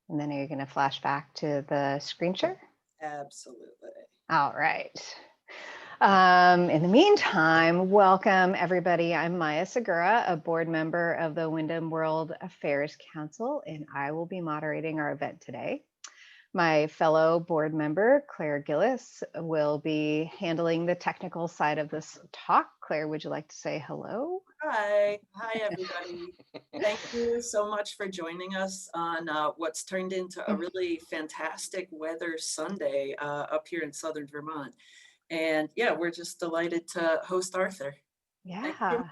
And then are you going to flash back to the screen share? Absolutely. All right. In the meantime, welcome everybody. I'm Maya Segura, a board member of the Wyndham World Affairs Council, and I will be moderating our event today. My fellow board member, Claire Gillis, will be handling the technical side of this talk. Claire, would you like to say hello? Hi, everybody. Thank you so much for joining us on what's turned into a really fantastic weather Sunday up here in Southern Vermont. And yeah, we're just delighted to host Arthur. Thank you. Yeah.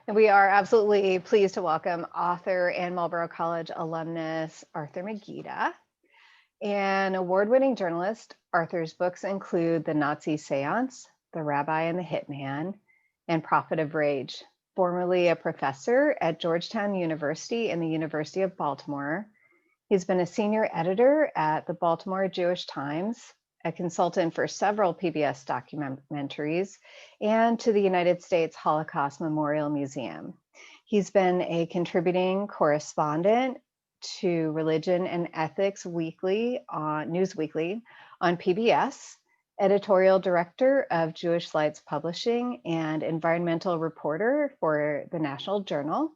And we are absolutely pleased to welcome author and Marlborough College alumnus Arthur Magida. And award-winning journalist, Arthur's books include The Nazi Seance, The Rabbi and the Hitman, and Prophet of Rage. Formerly a professor at Georgetown University and the University of Baltimore, he's been a senior editor at the Baltimore Jewish Times, a consultant for several PBS documentaries, and to the United States Holocaust Memorial Museum. He's been a contributing correspondent to Religion and Ethics Weekly on Newsweekly on PBS, editorial director of Jewish Lights Publishing, and environmental reporter for the National Journal.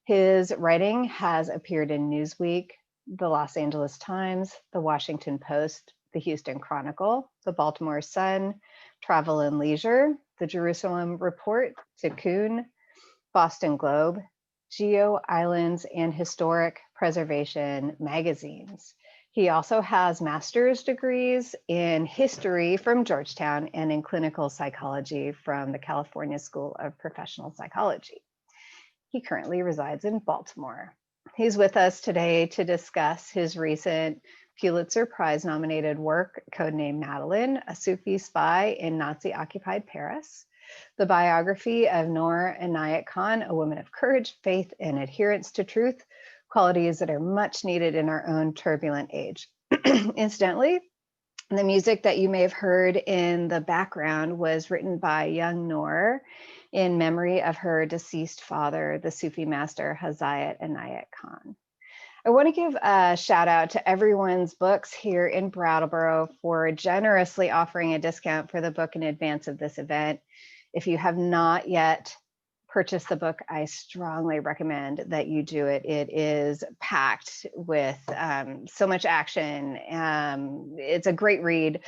His writing has appeared in Newsweek, the Los Angeles Times, the Washington Post, the Houston Chronicle, the Baltimore Sun, Travel and Leisure, the Jerusalem Report, Tikkun, Boston Globe, Geo Islands, and Historic Preservation magazines. He also has master's degrees in history from Georgetown and in clinical psychology from the California School of Professional Psychology. He currently resides in Baltimore. He's with us today to discuss his recent Pulitzer Prize-nominated work, Code Name Madeleine, a Sufi spy in Nazi-occupied Paris, the biography of Noor Inayat Khan, a woman of courage, faith, and adherence to truth, qualities that are much needed in our own turbulent age. Incidentally, the music that you may have heard in the background was written by young Noor in memory of her deceased father, the Sufi master Hazayat Inayat Khan. I want to give a shout out to everyone's books here in Brattleboro for generously offering a discount for the book in advance of this event. If you have not yet purchased the book, I strongly recommend that you do it. It is packed with so much action. It's a great read,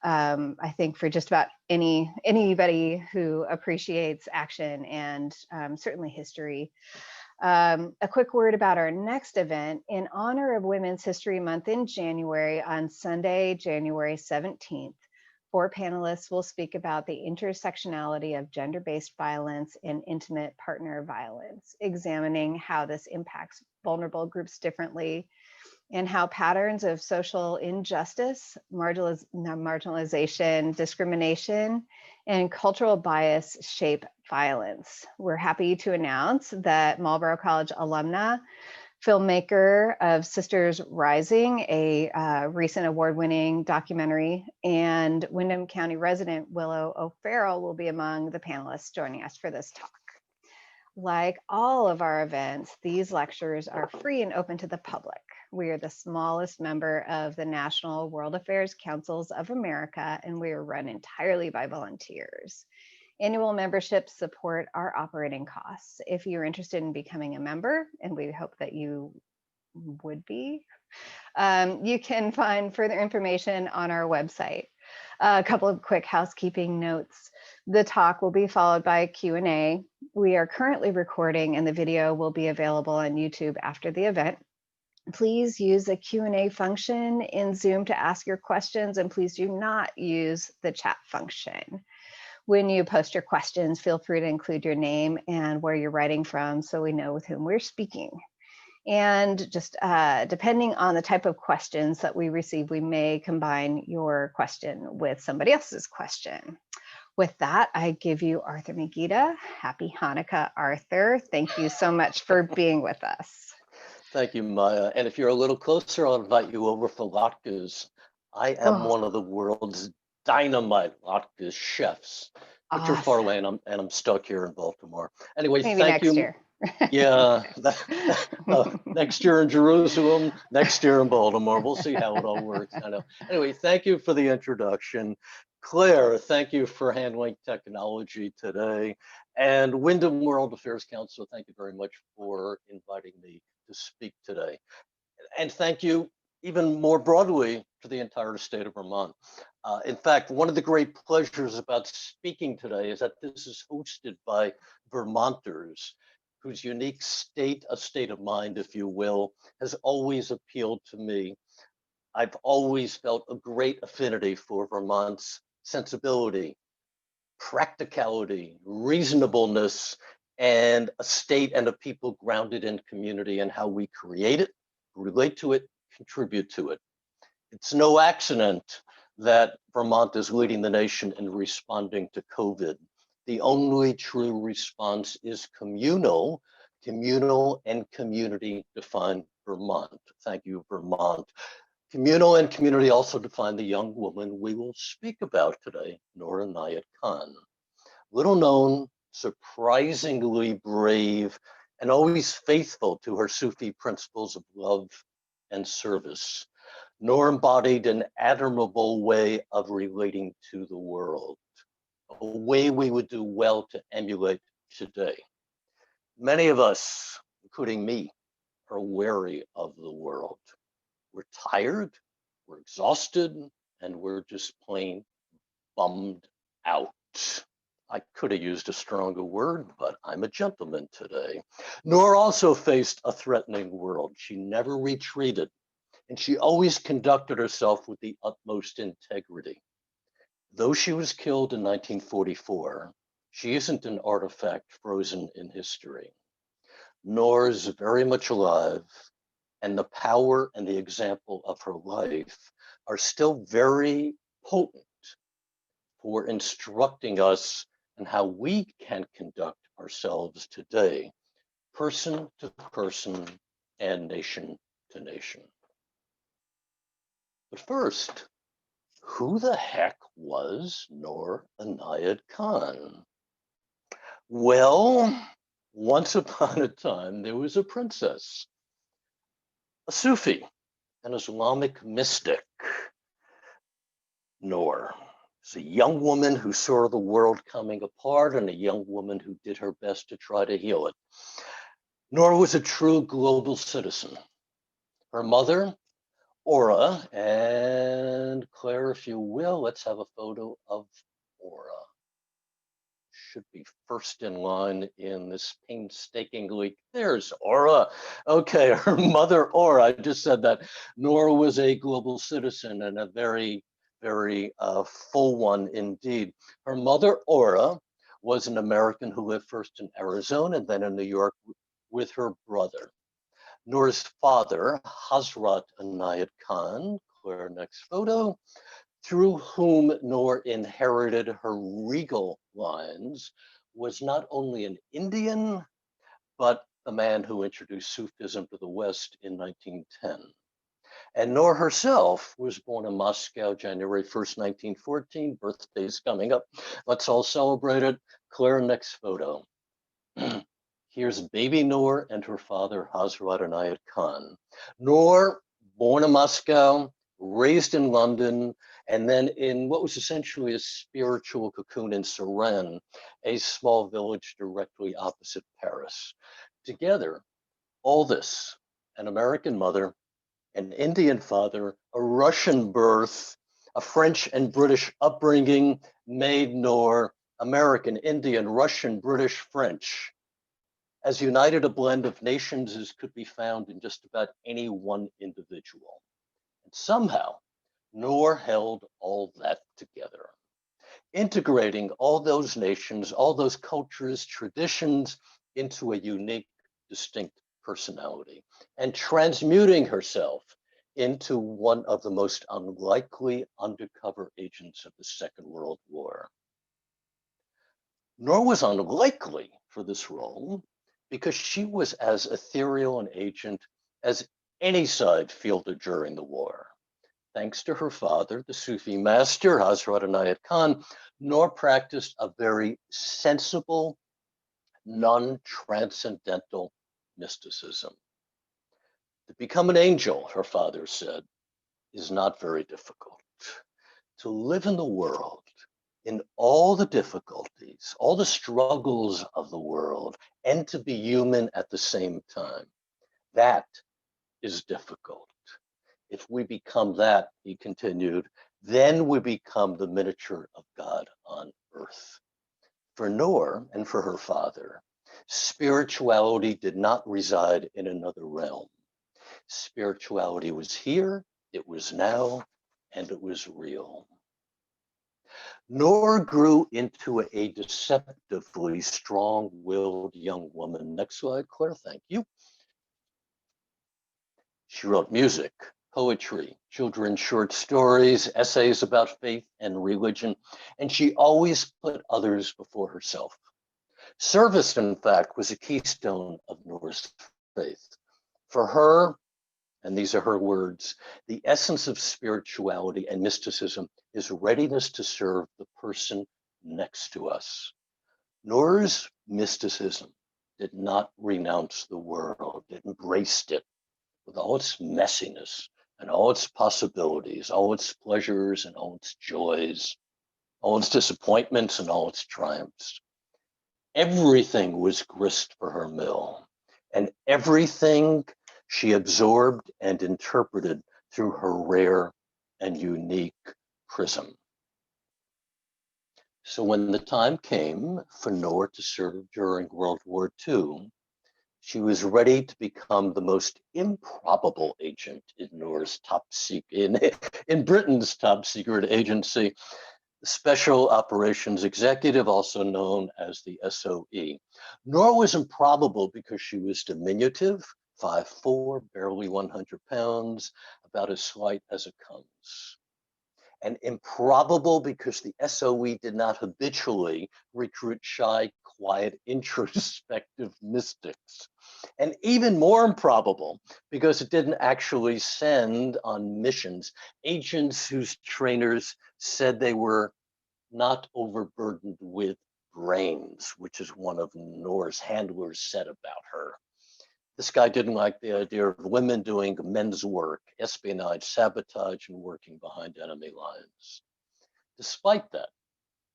I think, for just about anybody who appreciates action and certainly history. A quick word about our next event. In honor of Women's History Month in January, on Sunday, January 17th, 4 panelists will speak about the intersectionality of gender-based violence and intimate partner violence, examining how this impacts vulnerable groups differently and how patterns of social injustice, marginalization, discrimination, and cultural bias shape violence. We're happy to announce that Marlborough College alumna, filmmaker of Sisters Rising, a recent award-winning documentary, and Windham County resident Willow O'Farrell will be among the panelists joining us for this talk. Like all of our events, these lectures are free and open to the public. We are the smallest member of the National World Affairs Councils of America, and we are run entirely by volunteers. Annual memberships support our operating costs. If you're interested in becoming a member, and we hope that you would be, you can find further information on our website. A couple of quick housekeeping notes. The talk will be followed by a Q&A. We are currently recording and the video will be available on YouTube after the event. Please use the Q&A function in Zoom to ask your questions, and please do not use the chat function. When you post your questions, feel free to include your name and where you're writing from so we know with whom we're speaking. And just depending on the type of questions that we receive, we may combine your question with somebody else's question. With that, I give you Arthur Magida. Happy Hanukkah, Arthur. Thank you so much for being with us. Thank you, Maya. And if you're a little closer, I'll invite you over for latkes. I am one of the world's dynamite latkes chefs. But you're far away, and I'm stuck here in Baltimore. Anyway, Maybe thank next you. Year. Yeah, next year in Jerusalem, next year in Baltimore. We'll see how it all works. I know. Anyway, thank you for the introduction. Claire, thank you for handling technology today. And Wyndham World Affairs Council, thank you very much for inviting me to speak today. And thank you even more broadly to the entire state of Vermont. In fact, one of the great pleasures about speaking today is that this is hosted by Vermonters whose unique state of mind, if you will, has always appealed to me. I've always felt a great affinity for Vermont's sensibility, practicality, reasonableness, and a state and a people grounded in community and how we create it, relate to it, contribute to it. It's no accident that Vermont is leading the nation in responding to COVID. The only true response is communal. Communal and community define Vermont. Thank you, Vermont. Communal and community also define the young woman we will speak about today, Noor Inayat Khan. Little known, surprisingly brave, and always faithful to her Sufi principles of love and service. Noor embodied an admirable way of relating to the world, a way we would do well to emulate today. Many of us, including me, are wary of the world. We're tired, we're exhausted, and we're just plain bummed out. I could have used a stronger word, but I'm a gentleman today. Noor also faced a threatening world. She never retreated, and she always conducted herself with the utmost integrity. Though she was killed in 1944, she isn't an artifact frozen in history. Noor is very much alive, and the power and the example of her life are still very potent for instructing us in how we can conduct ourselves today, person to person and nation to nation. But first, who the heck was Noor Inayat Khan? Well, once upon a time, there was a princess, a Sufi, an Islamic mystic, Noor. It's a young woman who saw the world coming apart and a young woman who did her best to try to heal it. Noor was a true global citizen. Her mother, Aura, and Claire, if you will, let's have a photo of Aura. Should be first in line in this painstakingly. There's Aura. Okay, her mother, Aura. I just said that Noor was a global citizen and a very full one indeed. Her mother, Aura, was an American who lived first in Arizona and then in New York with her brother. Noor's father, Hazrat Inayat Khan, Claire, next photo, through whom Noor inherited her regal lines, was not only an Indian, but the man who introduced Sufism to the West in 1910. And Noor herself was born in Moscow, January 1st, 1914. Birthday's coming up. Let's all celebrate it. Claire, next photo. Here's baby Noor and her father, Hazrat Inayat Khan. Noor, born in Moscow, raised in London, and then in what was essentially a spiritual cocoon in Suresnes, a small village directly opposite Paris. Together, all this, an American mother, an Indian father, a Russian birth, a French and British upbringing made Noor American, Indian, Russian, British, French, as united a blend of nations as could be found in just about any one individual. And somehow, Noor held all that together, integrating all those nations, all those cultures, traditions into a unique, distinct personality, and transmuting herself into one of the most unlikely undercover agents of the Second World War. Noor was unlikely for this role because she was as ethereal an agent as any side fielded during the war. Thanks to her father, the Sufi master, Hazrat Inayat Khan, Noor practiced a very sensible non-transcendental mysticism. To become an angel, her father said, is not very difficult. To live in the world, in all the difficulties, all the struggles of the world, and to be human at the same time, that is difficult. If we become that, he continued, then we become the miniature of God on earth. For Noor and for her father, spirituality did not reside in another realm. Spirituality was here, it was now, and it was real. Noor grew into a deceptively strong-willed young woman. Next slide, Claire, thank you. She wrote music, poetry, children's short stories, essays about faith and religion, and she always put others before herself. Service, in fact, was a keystone of Noor's faith. For her, and these are her words, the essence of spirituality and mysticism is readiness to serve the person next to us. Noor's mysticism did not renounce the world, it embraced it with all its messiness and all its possibilities, all its pleasures and all its joys, all its disappointments and all its triumphs. Everything was grist for her mill, and everything she absorbed and interpreted through her rare and unique prism. So when the time came for Noor to serve during World War II, she was ready to become the most improbable agent in Noor's in Britain's top secret agency, Special Operations Executive, also known as the SOE. Noor was improbable because she was diminutive, 5'4", barely 100 pounds, about as slight as it comes. And improbable because the SOE did not habitually recruit shy, quiet, introspective mystics. And even more improbable because it didn't actually send on missions agents whose trainers said they were not overburdened with brains, which is one of Noor's handlers said about her. This guy didn't like the idea of women doing men's work, espionage, sabotage, and working behind enemy lines. Despite that,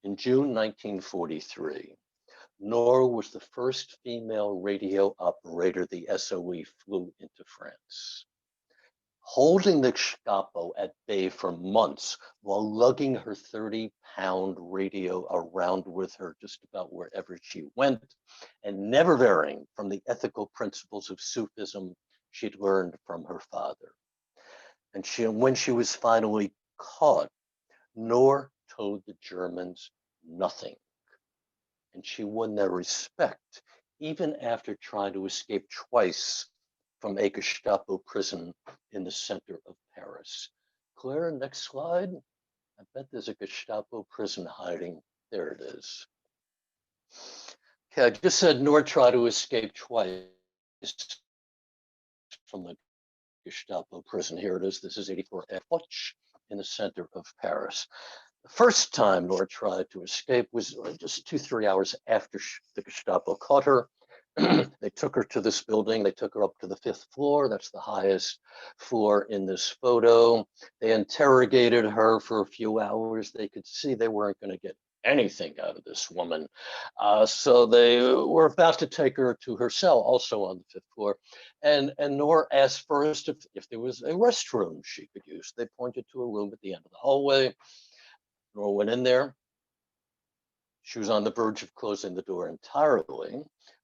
in June 1943, Noor was the first female radio operator the SOE flew into France, holding the Gestapo at bay for months while lugging her 30-pound radio around with her just about wherever she went, and never varying from the ethical principles of Sufism she'd learned from her father. And when she was finally caught, Noor told the Germans nothing. And she won their respect, even after trying to escape twice from a Gestapo prison in the center of Paris. Claire, next slide. I bet there's a Gestapo prison hiding. There it is. Okay, I just said Noor tried to escape twice from the Gestapo prison. Here it is. This is 84 Foch in the center of Paris. The first time Noor tried to escape was just 2-3 hours after the Gestapo caught her. They took her to this building. They took her up to the 5th floor. That's the highest floor in this photo. They interrogated her for a few hours. They could see they weren't going to get anything out of this woman. So they were about to take her to her cell, also on the 5th floor. And Noor asked first if there was a restroom she could use. They pointed to a room at the end of the hallway. Noor went in there. She was on the verge of closing the door entirely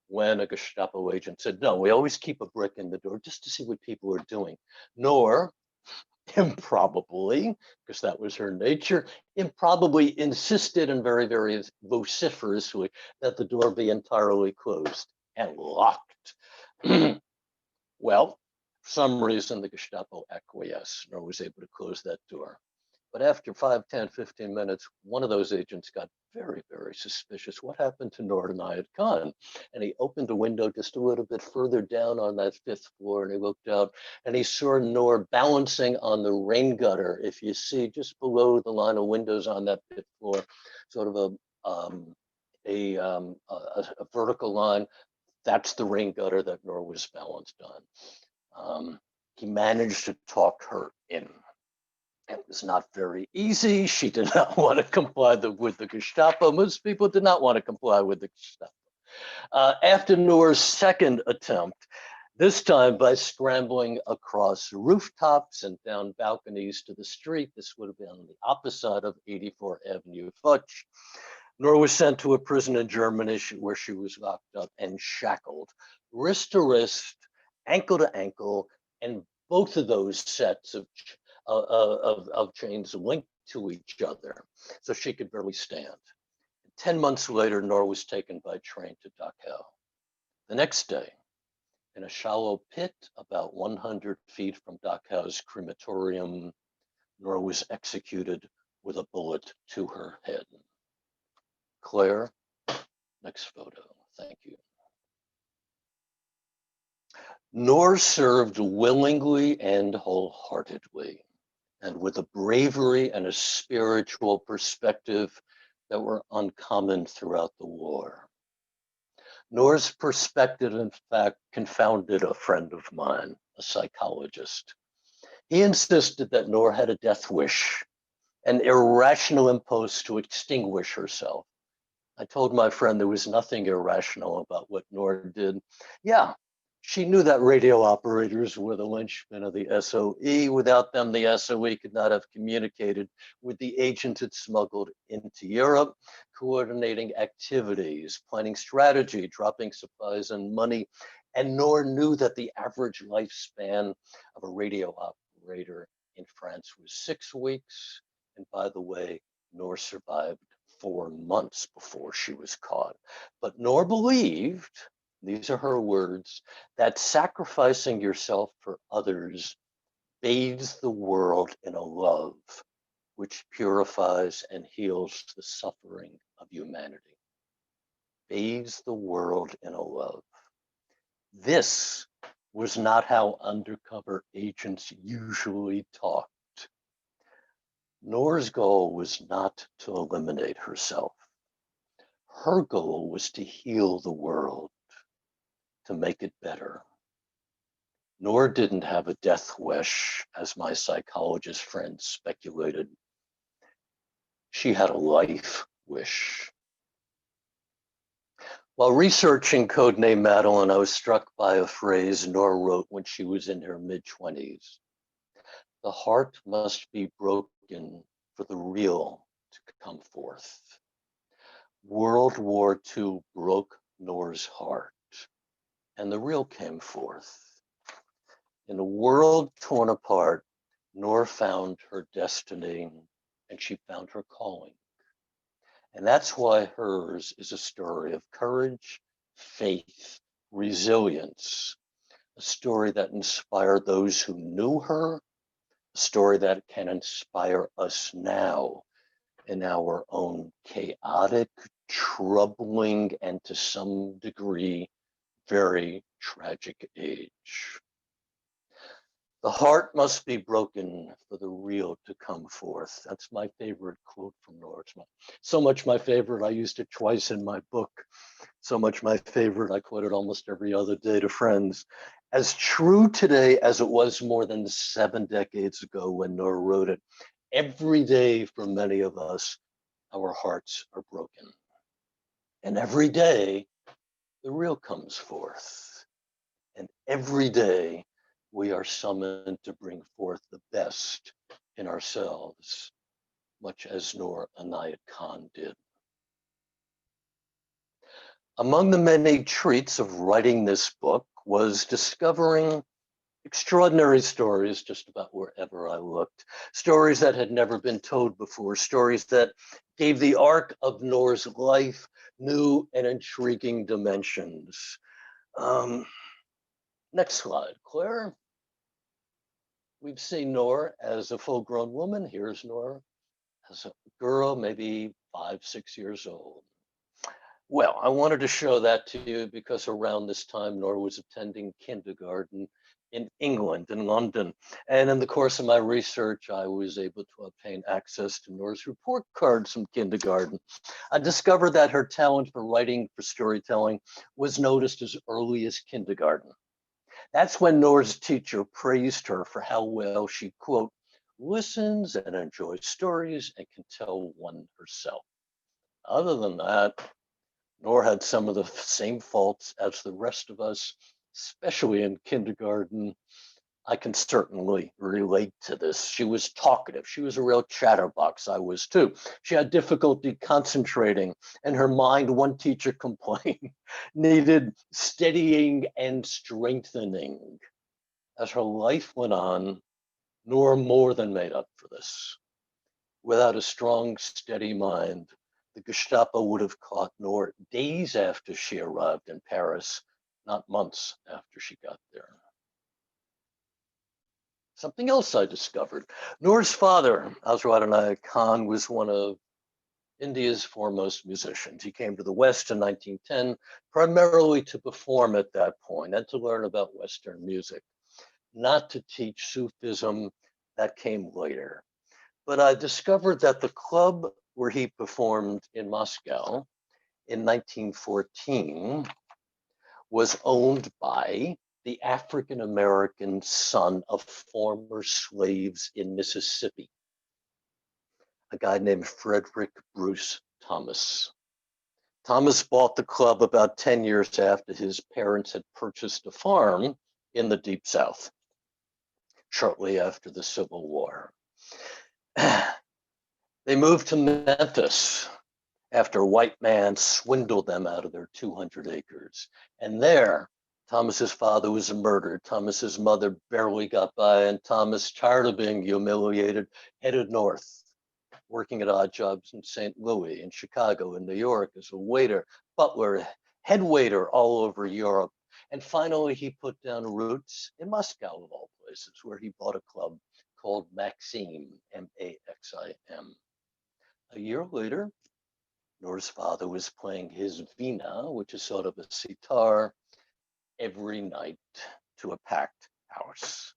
when a Gestapo agent said, no, we always keep a brick in the door just to see what people are doing. Noor, improbably, because that was her nature, improbably insisted and very, very vociferously that the door be entirely closed and locked. Well, for some reason, the Gestapo acquiesced. Noor was able to close that door. But after 5, 10, 15 minutes, one of those agents got very, very suspicious. What happened to Noor Inayat Khan? And he opened a window just a little bit further down on that 5th floor, and he looked out, and he saw Noor balancing on the rain gutter. If you see just below the line of windows on that 5th floor, sort of a vertical line. That's the rain gutter that Noor was balanced on. He managed to talk her in. It was not very easy. She did not want to comply with the Gestapo. Most people did not want to comply with the Gestapo. After Noor's second attempt, this time by scrambling across rooftops and down balconies to the street, this would have been on the opposite of 84 Avenue Foch, Noor was sent to a prison in Germany where she was locked up and shackled, wrist to wrist, ankle to ankle, and both of those sets of chains linked to each other, so she could barely stand. 10 months later, Noor was taken by train to Dachau. The next day, in a shallow pit about 100 feet from Dachau's crematorium, Noor was executed with a bullet to her head. Claire, next photo. Thank you. Noor served willingly and wholeheartedly, and with a bravery and a spiritual perspective that were uncommon throughout the war. Noor's perspective, in fact, confounded a friend of mine, a psychologist. He insisted that Noor had a death wish, an irrational impulse to extinguish herself. I told my friend there was nothing irrational about what Noor did. Yeah, she knew that radio operators were the linchpin of the SOE. Without them, the SOE could not have communicated with the agents it smuggled into Europe, coordinating activities, planning strategy, dropping supplies and money. And Noor knew that the average lifespan of a radio operator in France was 6 weeks. And by the way, Noor survived 4 months before she was caught. But Noor believed, these are her words, that sacrificing yourself for others bathes the world in a love which purifies and heals the suffering of humanity. Bathes the world in a love. This was not how undercover agents usually talked. Noor's goal was not to eliminate herself. Her goal was to heal the world, to make it better. Noor didn't have a death wish, as my psychologist friend speculated. She had a life wish. While researching Code Name Madeleine, I was struck by a phrase Noor wrote when she was in her mid-20s. The heart must be broken for the real to come forth. World War II broke Noor's heart, and the real came forth. In a world torn apart, Noor found her destiny, and she found her calling. And that's why hers is a story of courage, faith, resilience, a story that inspired those who knew her, a story that can inspire us now in our own chaotic, troubling, and to some degree, very tragic age. The heart must be broken for the real to come forth. That's my favorite quote from Noor. So much my favorite, I used it twice in my book. So much my favorite, I quote it almost every other day to friends. As true today as it was more than 7 decades ago when Noor wrote it, every day for many of us, our hearts are broken. And every day, the real comes forth. And every day, we are summoned to bring forth the best in ourselves, much as Noor Inayat Khan did. Among the many treats of writing this book was discovering extraordinary stories just about wherever I looked, stories that had never been told before, stories that gave the arc of Noor's life new and intriguing dimensions. Next slide, Claire. We've seen Noor as a full-grown woman. Here's Noor as a girl, maybe 5, 6 years old. Well, I wanted to show that to you because around this time, Noor was attending kindergarten in England, in London. And in the course of my research, I was able to obtain access to Noor's report cards from kindergarten. I discovered that her talent for writing, for storytelling, was noticed as early as kindergarten. That's when Noor's teacher praised her for how well she, quote, listens and enjoys stories and can tell one herself. Other than that, Noor had some of the same faults as the rest of us, especially in kindergarten. I can certainly relate to this. She was talkative. She was a real chatterbox. I was too. She had difficulty concentrating, and her mind, one teacher complained, needed steadying and strengthening. As her life went on, Noor more than made up for this. Without a strong, steady mind, the Gestapo would have caught Noor days after she arrived in Paris, not months after she got there. Something else I discovered. Noor's father, Noor Inayat Khan, was one of India's foremost musicians. He came to the West in 1910, primarily to perform at that point and to learn about Western music, not to teach Sufism. That came later. But I discovered that the club where he performed in Moscow in 1914 was owned by the African-American son of former slaves in Mississippi, a guy named Frederick Bruce Thomas. Thomas bought the club about 10 years after his parents had purchased a farm in the Deep South, shortly after the Civil War. They moved to Memphis after a white man swindled them out of their 200 acres. And there, Thomas's father was murdered. Thomas's mother barely got by, and Thomas, tired of being humiliated, headed north, working at odd jobs in St. Louis, in Chicago, in New York as a waiter, butler, head waiter all over Europe. And finally, he put down roots in Moscow, of all places, where he bought a club called Maxim, M-A-X-I-M. A year later, Noor's father was playing his vina, which is sort of a sitar, every night to a packed house.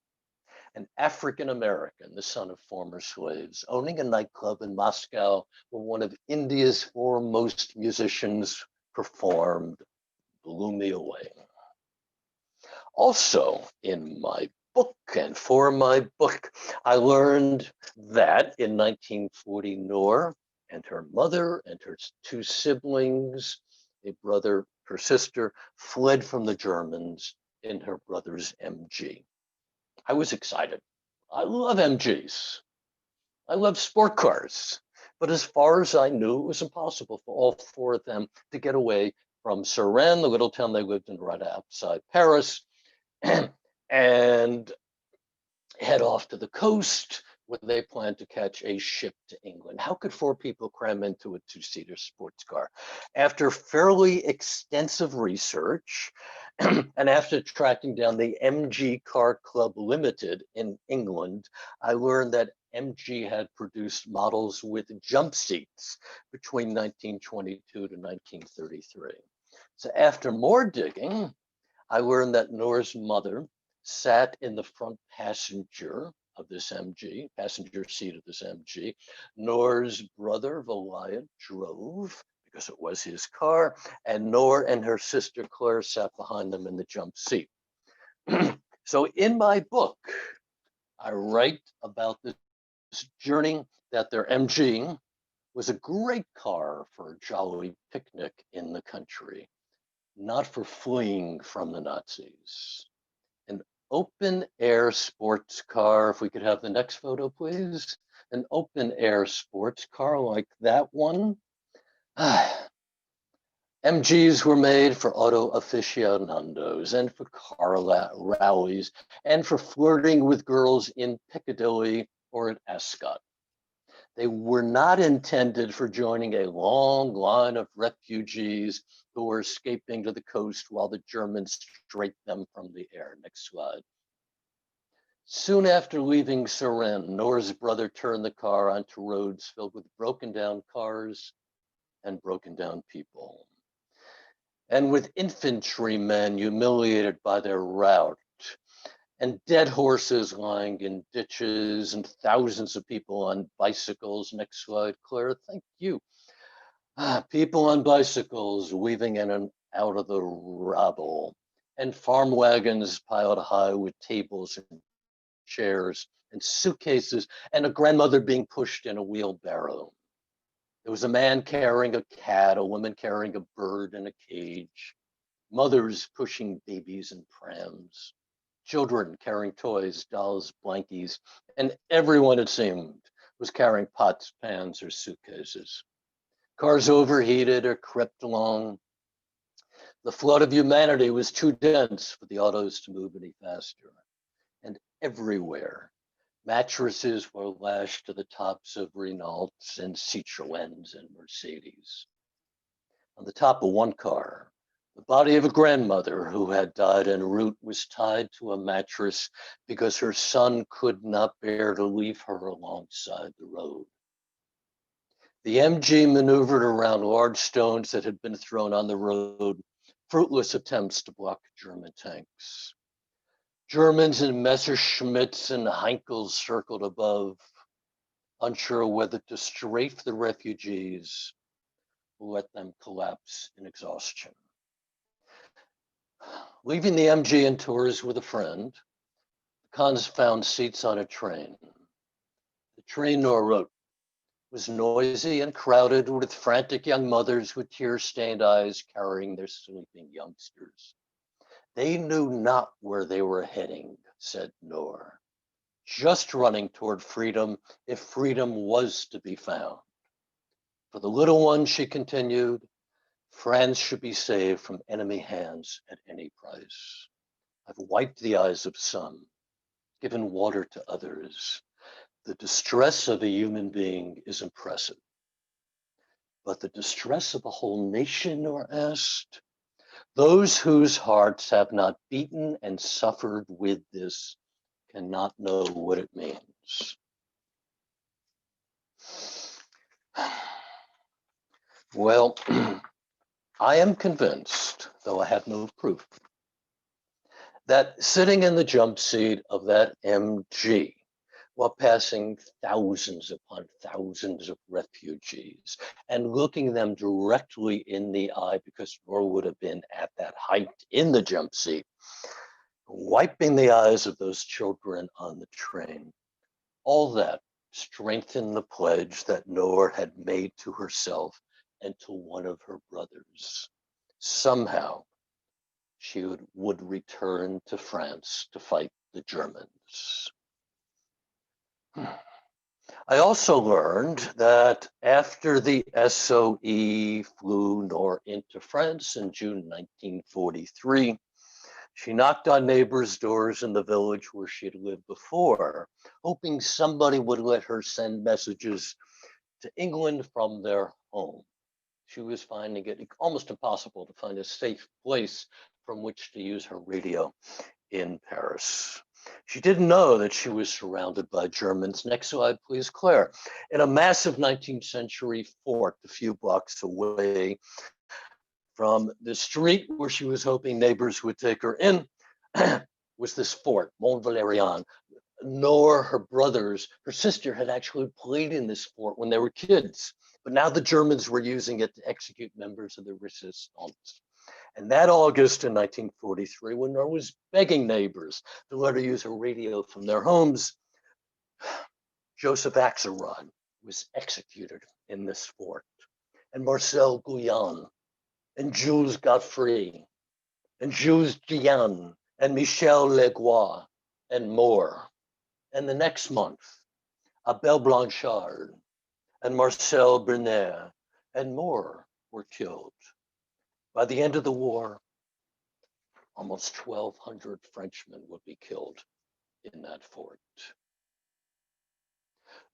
An African-American, the son of former slaves, owning a nightclub in Moscow where one of India's foremost musicians performed, blew me away. Also, in my book and for my book, I learned that in 1940, Noor and her mother and her two siblings, a brother, her sister, fled from the Germans in her brother's MG. I was excited. I love MGs. I love sport cars. But as far as I knew, it was impossible for all four of them to get away from Suresnes, the little town they lived in right outside Paris, and head off to the coast where they planned to catch a ship to England. How could four people cram into a two-seater sports car? After fairly extensive research, and after tracking down the MG Car Club Limited in England, I learned that MG had produced models with jump seats between 1922 to 1933. So after more digging, I learned that Noor's mother sat in the front passenger of this MG, passenger seat of this MG. Noor's brother, Vilayat, drove because it was his car, and Noor and her sister Claire sat behind them in the jump seat. So in my book, I write about this journey that their MG was a great car for a jolly picnic in the country, not for fleeing from the Nazis. An open air sports car, if we could have the next photo, please. An open air sports car like that one. MGs were made for auto aficionados and for car rallies and for flirting with girls in Piccadilly or at Ascot. They were not intended for joining a long line of refugees who were escaping to the coast while the Germans strafed them from the air. Next slide. Soon after leaving Suresnes, Noor's brother turned the car onto roads filled with broken down cars and broken down people. And with infantrymen humiliated by their rout, and dead horses lying in ditches and thousands of people on bicycles. Next slide, Claire, thank you. People on bicycles weaving in and out of the rubble, and farm wagons piled high with tables and chairs and suitcases, and a grandmother being pushed in a wheelbarrow. There was a man carrying a cat, a woman carrying a bird in a cage, mothers pushing babies in prams, children carrying toys, dolls, blankies, and everyone, it seemed, was carrying pots, pans, or suitcases. Cars overheated or crept along. The flood of humanity was too dense for the autos to move any faster. And everywhere, mattresses were lashed to the tops of Renaults and Citroëns and Mercedes. On the top of one car, the body of a grandmother who had died en route was tied to a mattress because her son could not bear to leave her alongside the road. The MG maneuvered around large stones that had been thrown on the road, fruitless attempts to block German tanks. Germans in Messerschmitts and Heinkels circled above, unsure whether to strafe the refugees or let them collapse in exhaustion. Leaving the MG in Tours with a friend, the Khans found seats on a train. The train, Noor wrote, was noisy and crowded with frantic young mothers with tear-stained eyes carrying their sleeping youngsters. They knew not where they were heading, said Noor, just running toward freedom if freedom was to be found. For the little one, she continued, France should be saved from enemy hands at any price. I've wiped the eyes of some, given water to others. The distress of a human being is impressive. But the distress of a whole nation, Noor asked, those whose hearts have not beaten and suffered with this cannot know what it means. Well, I am convinced, though I have no proof, that sitting in the jump seat of that MG while passing thousands upon thousands of refugees and looking them directly in the eye, because Noor would have been at that height in the jump seat, wiping the eyes of those children on the train, all that strengthened the pledge that Noor had made to herself and to one of her brothers. Somehow, she would return to France to fight the Germans. I also learned that after the SOE flew Noor into France in June 1943, she knocked on neighbors' doors in the village where she had lived before, hoping somebody would let her send messages to England from their home. She was finding it almost impossible to find a safe place from which to use her radio in Paris. She didn't know that she was surrounded by Germans. Next slide, please, Claire. In a massive 19th century fort a few blocks away from the street where she was hoping neighbors would take her in was this fort, Mont Valérien. Noor, her brothers, her sister had actually played in this fort when they were kids, but now the Germans were using it to execute members of the resistance. And that August in 1943, when Noor was begging neighbors to let her use her radio from their homes, Joseph Axelrod was executed in this fort, and Marcel Gouillon, and Jules Godfrey, and Jules Diane, and Michel Legois, and more. And the next month, Abel Blanchard, and Marcel Bernet, and more were killed. By the end of the war, almost 1,200 Frenchmen would be killed in that fort.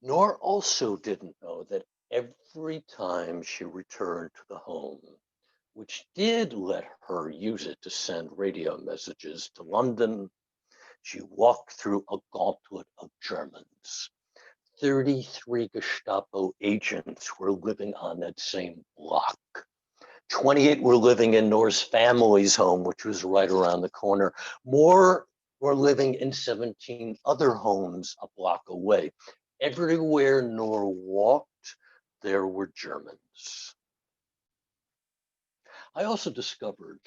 Noor also didn't know that every time she returned to the home, which did let her use it to send radio messages to London, she walked through a gauntlet of Germans. 33 Gestapo agents were living on that same block. 28 were living in Noor's family's home, which was right around the corner. More were living in 17 other homes a block away. Everywhere Noor walked, there were Germans. I also discovered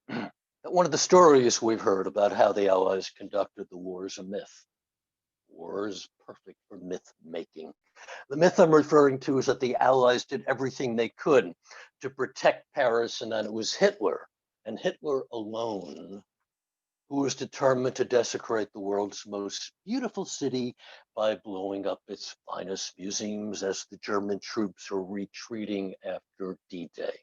that one of the stories we've heard about how the Allies conducted the war is a myth. War is perfect for myth making. The myth I'm referring to is that the Allies did everything they could to protect Paris and that it was Hitler, and Hitler alone, who was determined to desecrate the world's most beautiful city by blowing up its finest museums as the German troops were retreating after D-Day.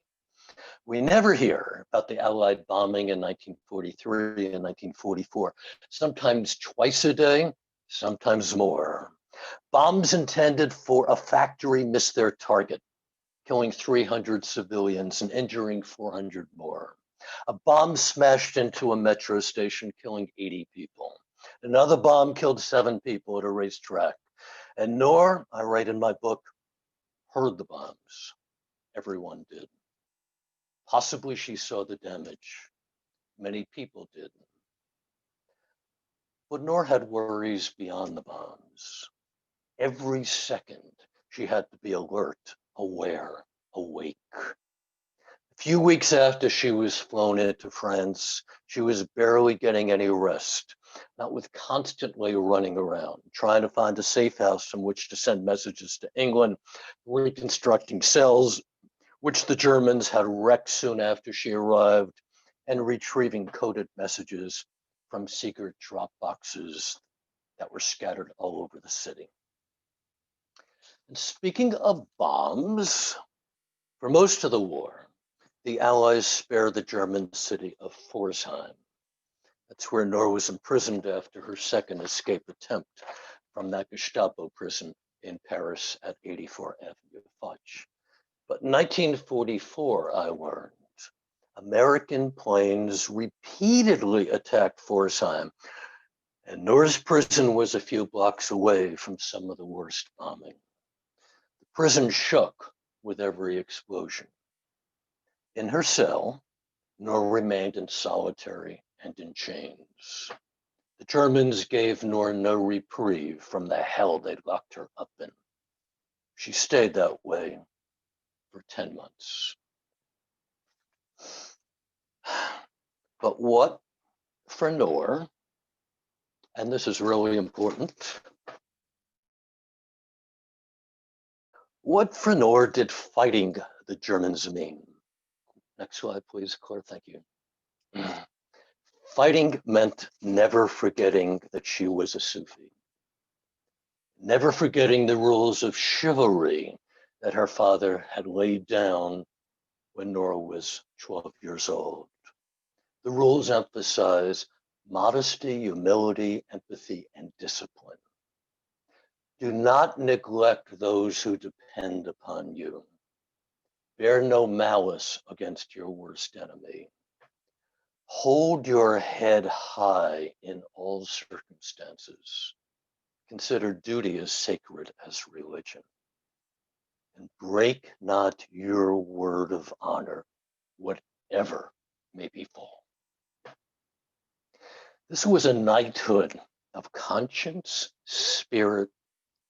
We never hear about the Allied bombing in 1943 and 1944, sometimes twice a day, sometimes more. Bombs intended for a factory missed their target, killing 300 civilians and injuring 400 more. A bomb smashed into a metro station, killing 80 people. Another bomb killed 7 people at a racetrack. And Noor, I write in my book, heard the bombs. Everyone did. Possibly she saw the damage. Many people did. But Noor had worries beyond the bombs. Every second, she had to be alert, aware, awake. A few weeks after she was flown into France, she was barely getting any rest, not with constantly running around, trying to find a safe house from which to send messages to England, reconstructing cells, which the Germans had wrecked soon after she arrived, and retrieving coded messages from secret drop boxes that were scattered all over the city. And speaking of bombs, for most of the war, the Allies spared the German city of Pforzheim. That's where Noor was imprisoned after her second escape attempt from that Gestapo prison in Paris at 84 Avenue Foch. But in 1944, I learned, American planes repeatedly attacked Pforzheim, and Noor's prison was a few blocks away from some of the worst bombing. The prison shook with every explosion. In her cell, Noor remained in solitary and in chains. The Germans gave Noor no reprieve from the hell they'd locked her up in. She stayed that way for 10 months. But what for Noor, and this is really important, what for Noor did fighting the Germans mean? Next slide, please, Claire, thank you. Fighting meant never forgetting that she was a Sufi, never forgetting the rules of chivalry that her father had laid down when Noor was 12 years old. The rules emphasize modesty, humility, empathy, and discipline. Do not neglect those who depend upon you. Bear no malice against your worst enemy. Hold your head high in all circumstances. Consider duty as sacred as religion. And break not your word of honor, whatever may befall. This was a knighthood of conscience, spirit,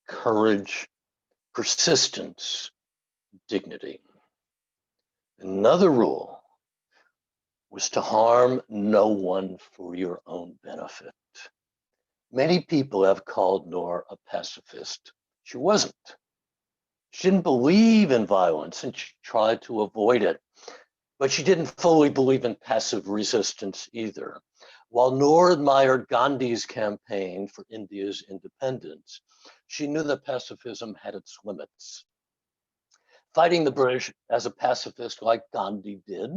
courage, persistence, dignity. Another rule was to harm no one for your own benefit. Many people have called Noor a pacifist. She wasn't. She didn't believe in violence and she tried to avoid it, but she didn't fully believe in passive resistance either. While Noor admired Gandhi's campaign for India's independence, she knew that pacifism had its limits. Fighting the British as a pacifist like Gandhi did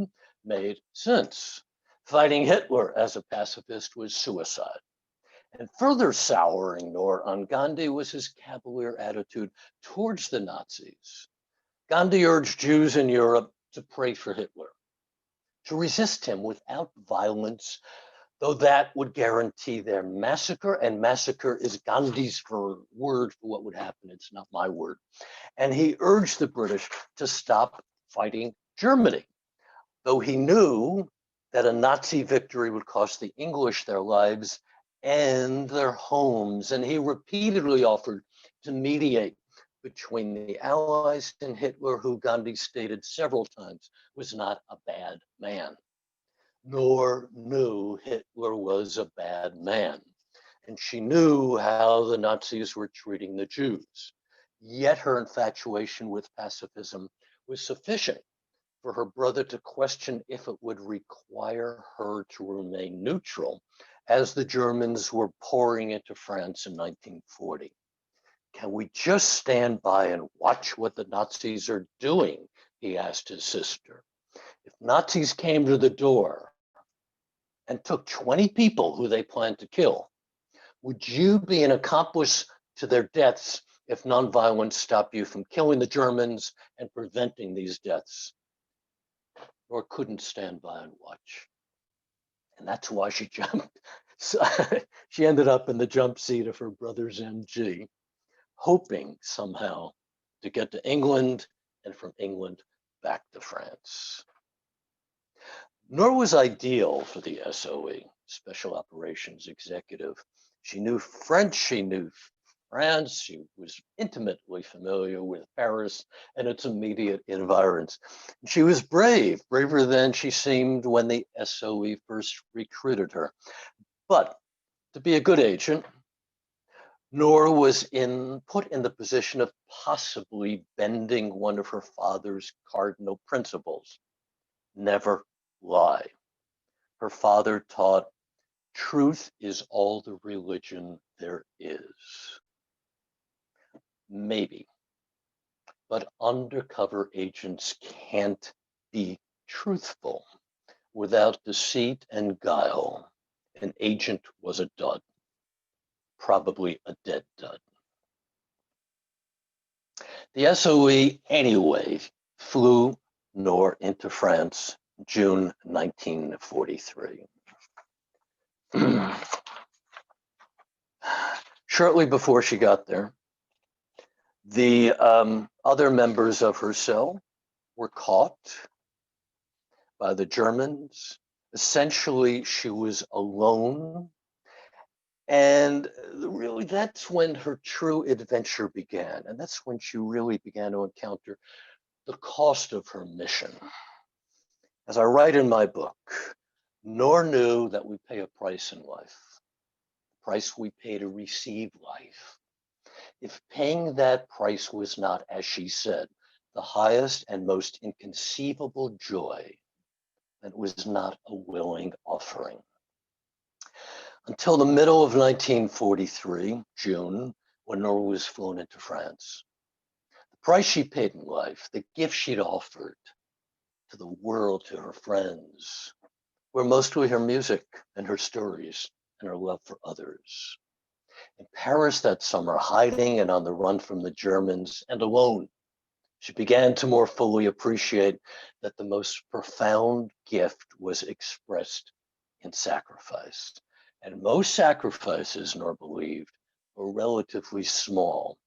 made sense. Fighting Hitler as a pacifist was suicide. And further souring Noor on Gandhi was his cavalier attitude towards the Nazis. Gandhi urged Jews in Europe to pray for Hitler, to resist him without violence, though that would guarantee their massacre, and massacre is Gandhi's word for what would happen. It's not my word. And he urged the British to stop fighting Germany, though he knew that a Nazi victory would cost the English their lives and their homes. And he repeatedly offered to mediate between the Allies and Hitler, who Gandhi stated several times was not a bad man, nor knew Hitler was a bad man. And she knew how the Nazis were treating the Jews. Yet her infatuation with pacifism was sufficient for her brother to question if it would require her to remain neutral as the Germans were pouring into France in 1940. Can we just stand by and watch what the Nazis are doing? He asked his sister. If Nazis came to the door and took 20 people who they planned to kill, would you be an accomplice to their deaths if nonviolence stopped you from killing the Germans and preventing these deaths? Or couldn't stand by and watch. And that's why she jumped. So she ended up in the jump seat of her brother's MG, hoping somehow to get to England and from England back to France. Noor was ideal for the SOE, Special Operations Executive. She knew French, she knew France, she was intimately familiar with Paris and its immediate environs. She was brave, braver than she seemed when the SOE first recruited her. But to be a good agent, Noor was put in the position of possibly bending one of her father's cardinal principles: never lie. Her father taught, truth is all the religion there is. Maybe, but undercover agents can't be truthful without deceit and guile. An agent was a dud, probably a dead dud. The SOE, anyway, flew Noor into France, June 1943. Shortly before she got there, the other members of her cell were caught by the Germans. Essentially, she was alone. And really, that's when her true adventure began. And that's when she really began to encounter the cost of her mission. As I write in my book, Noor knew that we pay a price in life, the price we pay to receive life. If paying that price was not, as she said, the highest and most inconceivable joy, that was not a willing offering. Until the middle of 1943, June, when Noor was flown into France, the price she paid in life, the gift she'd offered to the world, to her friends, were mostly her music and her stories and her love for others. In Paris that summer, hiding and on the run from the Germans and alone, she began to more fully appreciate that the most profound gift was expressed in sacrifice. And most sacrifices, Noor believed, were relatively small,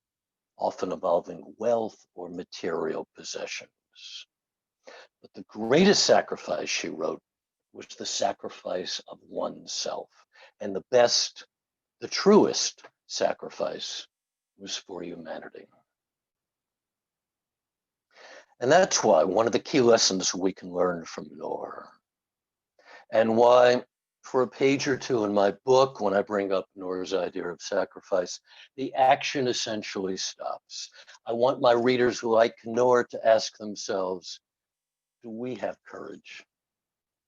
often involving wealth or material possessions. But the greatest sacrifice, she wrote, was the sacrifice of oneself. And the best, the truest sacrifice was for humanity. And that's why one of the key lessons we can learn from Noor, and why for a page or two in my book, when I bring up Noor's idea of sacrifice, the action essentially stops. I want my readers like Noor to ask themselves, do we have courage?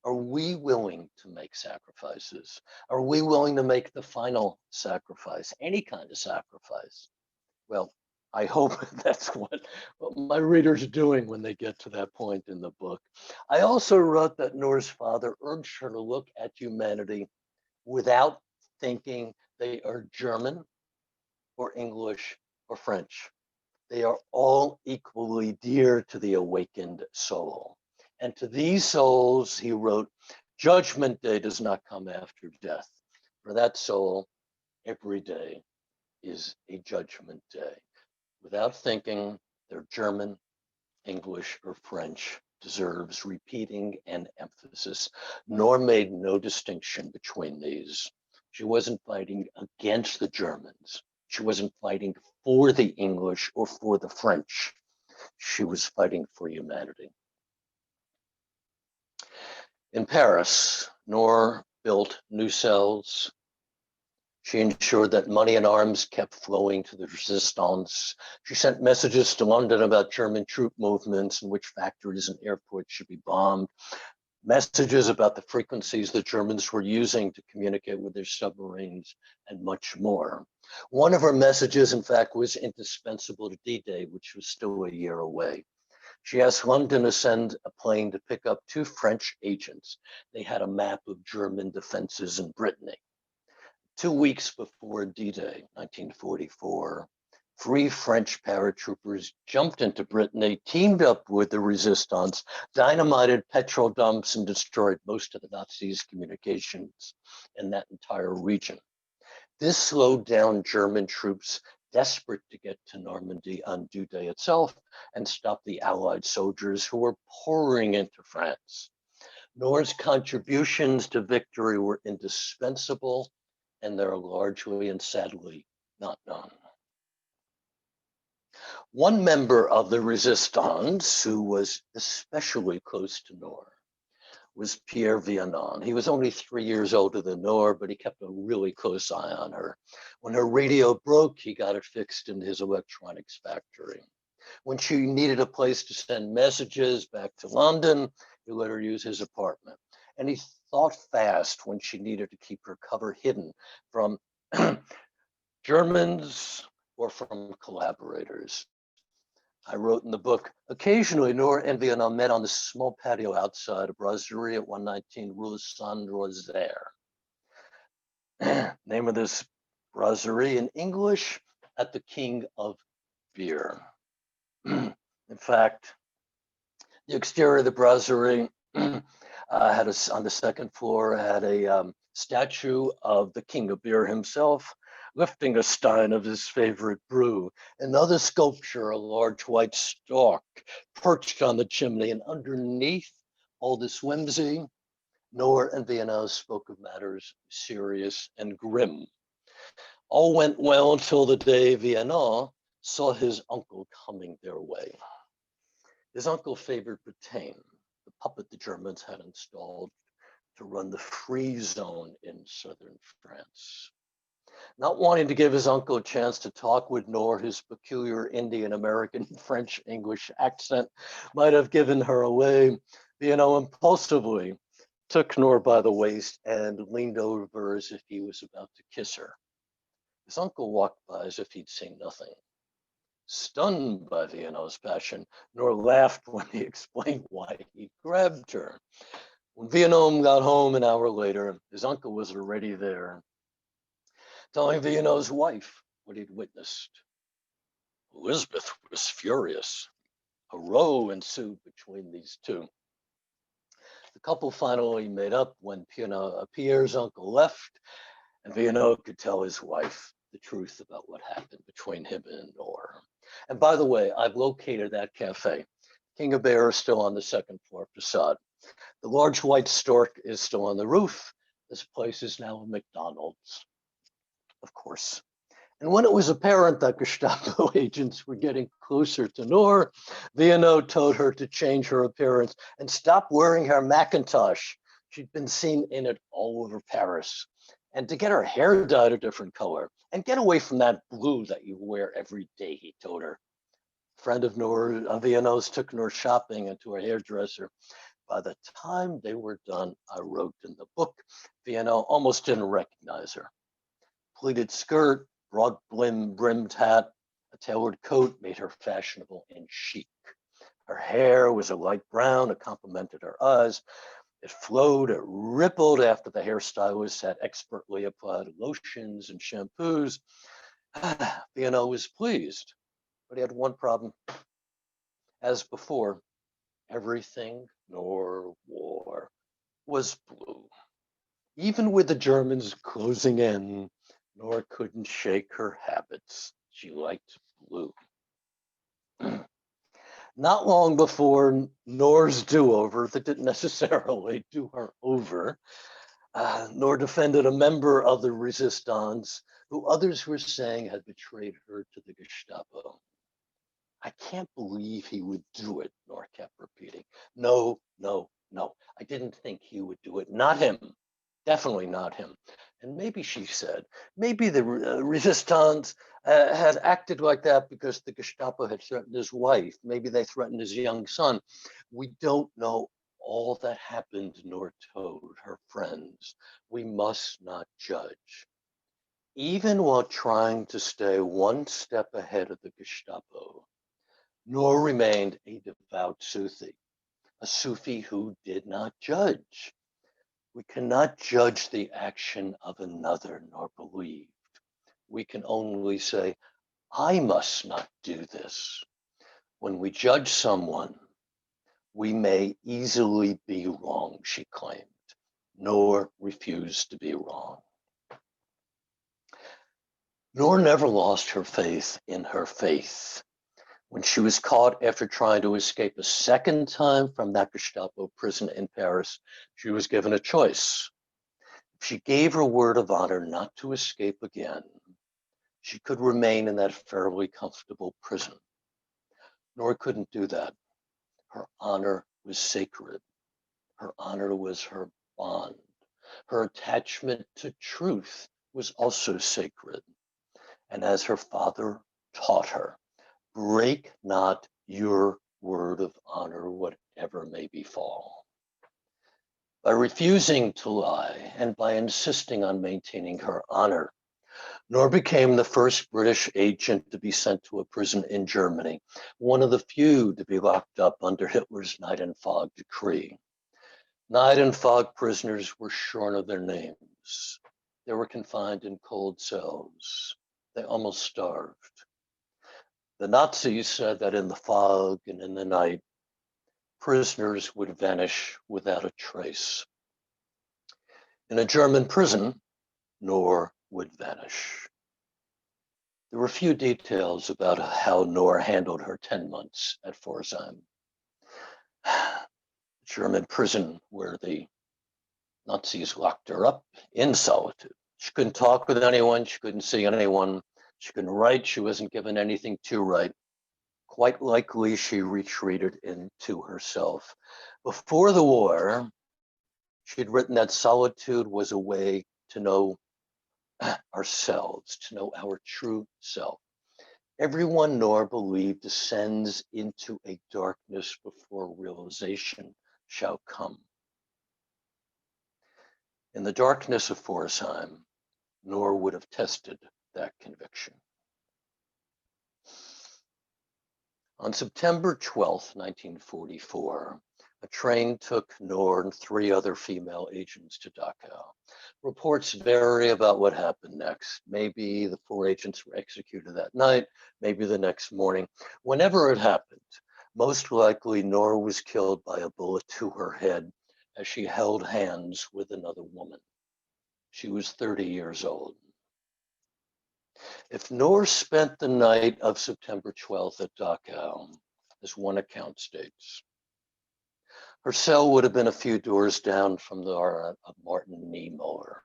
Are we willing to make sacrifices? Are we willing to make the final sacrifice, any kind of sacrifice? Well, I hope that's what my readers are doing when they get to that point in the book. I also wrote that Noor's father urged her to look at humanity without thinking they are German or English or French. They are all equally dear to the awakened soul. And to these souls, he wrote, Judgment Day does not come after death. For that soul, every day is a judgment day. Without thinking, they're German, English, or French deserves repeating and emphasis. Noor made no distinction between these. She wasn't fighting against the Germans. She wasn't fighting for the English or for the French. She was fighting for humanity. In Paris, Noor built new cells. She ensured that money and arms kept flowing to the resistance. She sent messages to London about German troop movements and which factories and airports should be bombed. Messages about the frequencies the Germans were using to communicate with their submarines, and much more. One of her messages, in fact, was indispensable to D-Day, which was still a year away. She asked London to send a plane to pick up 2 French agents. They had a map of German defenses in Brittany. 2 weeks before D-Day, 1944, 3 French paratroopers jumped into Brittany, teamed up with the resistance, dynamited petrol dumps, and destroyed most of the Nazis' communications in that entire region. This slowed down German troops desperate to get to Normandy on D-Day itself and stop the Allied soldiers who were pouring into France. Noor's contributions to victory were indispensable, and they're largely and sadly not known. One member of the resistance who was especially close to Noor was Pierre Vianon. He was only 3 years older than Noor, but he kept a really close eye on her. When her radio broke, he got it fixed in his electronics factory. When she needed a place to send messages back to London, he let her use his apartment. And he thought fast when she needed to keep her cover hidden from Germans or from collaborators. I wrote in the book, occasionally Noor and Vianon met on the small patio outside a brasserie at 119 Rue Saint-Rosaire. Name of this brasserie in English, at the King of Beer. In fact, the exterior of the brasserie had on the second floor had a statue of the King of Beer himself, lifting a stein of his favorite brew. Another sculpture, a large white stork, perched on the chimney, and underneath all this whimsy, Noor and Vianon spoke of matters serious and grim. All went well until the day Vianon saw his uncle coming their way. His uncle favored Brittain, the puppet the Germans had installed to run the free zone in southern France. Not wanting to give his uncle a chance to talk with Noor, his peculiar Indian American French English accent might have given her away. Vianon impulsively took Noor by the waist and leaned over as if he was about to kiss her. His uncle walked by as if he'd seen nothing. Stunned by Vianon's passion, Noor laughed when he explained why he grabbed her. When Vianon got home an hour later, his uncle was already there, telling Vianon's wife what he'd witnessed. Elizabeth was furious. A row ensued between these two. The couple finally made up when Pierre's uncle left, and Vianon could tell his wife the truth about what happened between him and Noor. And by the way, I've located that cafe. King of Bear is still on the second floor facade. The large white stork is still on the roof. This place is now a McDonald's, of course. And when it was apparent that Gestapo agents were getting closer to Noor, Vianon told her to change her appearance and stop wearing her Macintosh. She'd been seen in it all over Paris. And to get her hair dyed a different color and get away from that blue that you wear every day, he told her. A friend of Noor, Vianon's, took Noor shopping and to a hairdresser. By the time they were done, I wrote in the book, Vianon almost didn't recognize her. Pleated skirt, broad brimmed hat, a tailored coat made her fashionable and chic. Her hair was a light brown, it complemented her eyes. It flowed, it rippled after the hairstylist had expertly applied lotions and shampoos. Vianon was pleased, but he had one problem. As before, everything Noor wore was blue. Even with the Germans closing in, Noor couldn't shake her habits. She liked blue. Not long before Noor's do-over, that didn't necessarily do her over, Nor defended a member of the resistance who others were saying had betrayed her to the Gestapo. I can't believe he would do it, Nor kept repeating. No, no, no. I didn't think he would do it. Not him. Definitely not him. And maybe, she said, maybe the resistance had acted like that because the Gestapo had threatened his wife. Maybe they threatened his young son. We don't know all that happened, Nor told her friends. We must not judge. Even while trying to stay one step ahead of the Gestapo, Noor remained a devout Sufi, a Sufi who did not judge. We cannot judge the action of another nor believe. We can only say, I must not do this. When we judge someone, we may easily be wrong, she claimed, nor refused to be wrong. Noor never lost her faith in her faith. When she was caught after trying to escape a second time from that Gestapo prison in Paris, she was given a choice. If she gave her word of honor not to escape again, she could remain in that fairly comfortable prison. Noor couldn't do that. Her honor was sacred. Her honor was her bond. Her attachment to truth was also sacred. And as her father taught her, break not your word of honor, whatever may befall. By refusing to lie and by insisting on maintaining her honor, Noor became the first British agent to be sent to a prison in Germany, one of the few to be locked up under Hitler's night and fog decree. Night and fog prisoners were shorn of their names. They were confined in cold cells. They almost starved. The Nazis said that in the fog and in the night, prisoners would vanish without a trace. In a German prison, Noor would vanish. There were few details about how Noor handled her 10 months at Pforzheim, German prison where the Nazis locked her up in solitude. She couldn't talk with anyone. She couldn't see anyone. She couldn't write. She wasn't given anything to write. Quite likely, she retreated into herself. Before the war, she'd written that solitude was a way to know ourselves, to know our true self. Everyone Noor believed descends into a darkness before realization shall come. In the darkness of Pforzheim, Noor would have tested that conviction. On September 12th, 1944, a train took Noor and 3 other female agents to Dachau. Reports vary about what happened next. Maybe the 4 agents were executed that night, maybe the next morning. Whenever it happened, most likely Noor was killed by a bullet to her head as she held hands with another woman. She was 30 years old. If Noor spent the night of September 12th at Dachau, as one account states, her cell would have been a few doors down from the of Martin Niemöller.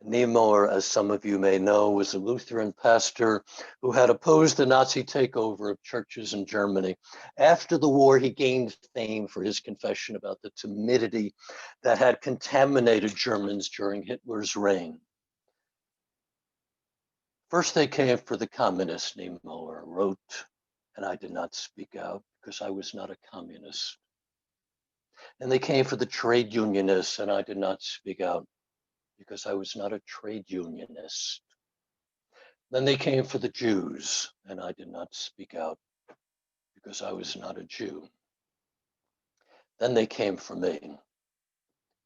Niemöller, as some of you may know, was a Lutheran pastor who had opposed the Nazi takeover of churches in Germany. After the war, he gained fame for his confession about the timidity that had contaminated Germans during Hitler's reign. First, they came for the communists, Niemöller wrote, and I did not speak out because I was not a communist. And they came for the trade unionists, and I did not speak out because I was not a trade unionist. Then they came for the Jews, and I did not speak out because I was not a Jew. Then they came for me,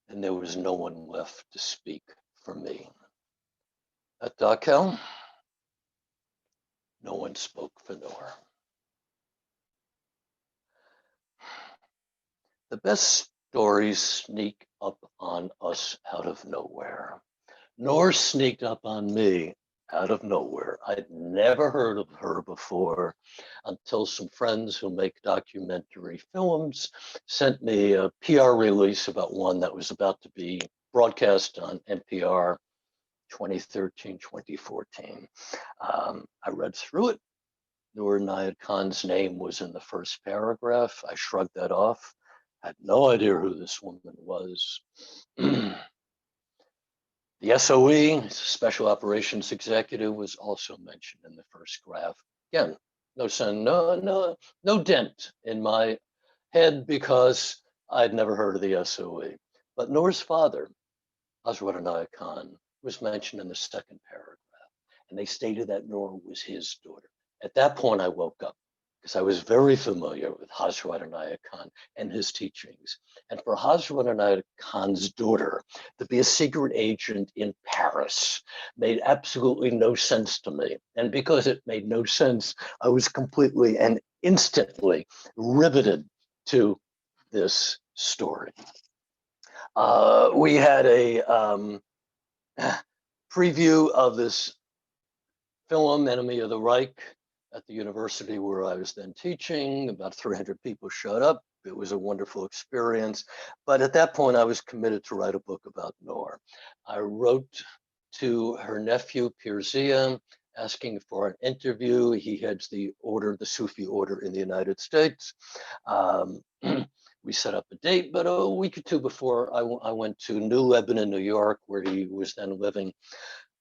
and there was no one left to speak for me. At Dachau, no one spoke for Noor. The best stories sneak up on us out of nowhere. Noor sneaked up on me out of nowhere. I'd never heard of her before until some friends who make documentary films sent me a PR release about one that was about to be broadcast on NPR 2013, 2014. I read through it. Noor Inayat Khan's name was in the first paragraph. I shrugged that off. Had no idea who this woman was. The SOE, Special Operations Executive, was also mentioned in the first graph. Again, no dent in my head because I'd never heard of the SOE. But Noor's father, Hazrat Inayat Khan, was mentioned in the second paragraph, and they stated that Noor was his daughter. At that point, I woke up because I was very familiar with Hazrat Inayat Khan and his teachings. And for Hazrat Inayat Khan's daughter to be a secret agent in Paris made absolutely no sense to me. And because it made no sense, I was completely and instantly riveted to this story. We had a preview of this film, Enemy of the Reich, at the university where I was then teaching. About 300 people showed up. It was a wonderful experience. But at that point, I was committed to write a book about Noor. I wrote to her nephew, Pirzia, asking for an interview. He heads the order, the Sufi order in the United States. We set up a date, but a week or two before I went to New Lebanon, New York, where he was then living.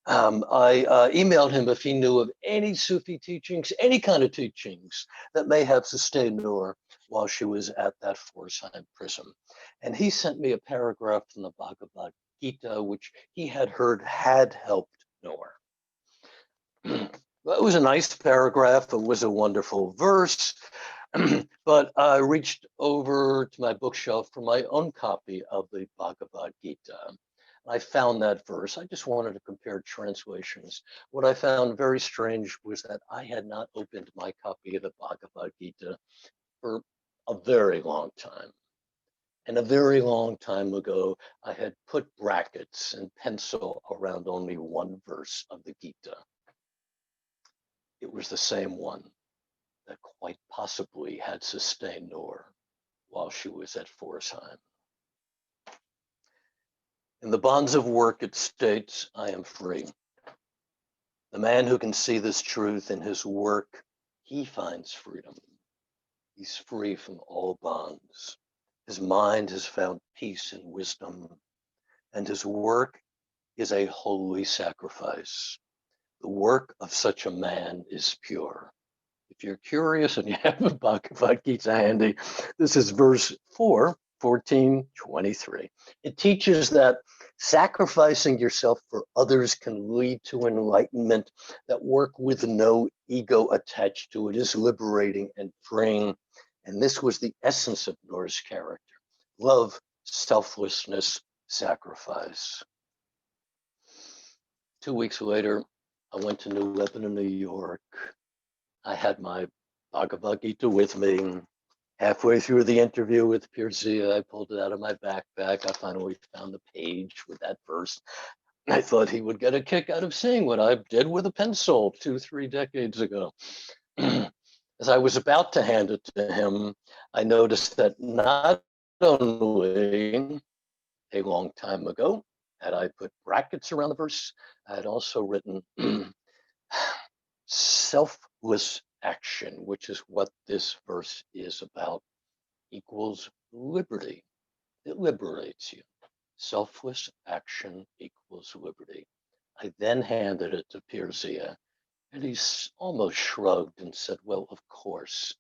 I emailed him if he knew of any Sufi teachings, any kind of teachings that may have sustained Noor while she was at that Forsheim prison. And he sent me a paragraph from the Bhagavad Gita, which he had heard had helped Noor. It was a nice paragraph. It was a wonderful verse. But I reached over to my bookshelf for my own copy of the Bhagavad Gita. I found that verse. I just wanted to compare translations. What I found very strange was that I had not opened my copy of the Bhagavad Gita for a very long time. And a very long time ago, I had put brackets and pencil around only one verse of the Gita. It was the same one that quite possibly had sustained Noor while she was at Forsheim. In the bonds of work, it states, I am free. The man who can see this truth in his work, he finds freedom. He's free from all bonds. His mind has found peace and wisdom, and his work is a holy sacrifice. The work of such a man is pure. If you're curious and you have a Bhagavad Gita handy, this is verse 4, 14, 23. It teaches that sacrificing yourself for others can lead to enlightenment, that work with no ego attached to it is liberating and freeing. And this was the essence of Noor's character: love, selflessness, sacrifice. 2 weeks later, I went to New Lebanon, New York. I had my Bhagavad Gita with me. Halfway through the interview with Pirzia, I pulled it out of my backpack. I finally found the page with that verse. I thought he would get a kick out of seeing what I did with a pencil 2-3 decades ago. As I was about to hand it to him, I noticed that not only a long time ago had I put brackets around the verse, I had also written selfless action, which is what this verse is about, equals liberty. It liberates you. Selfless action equals liberty. I then handed it to Pirzia, and he almost shrugged and said, well, of course,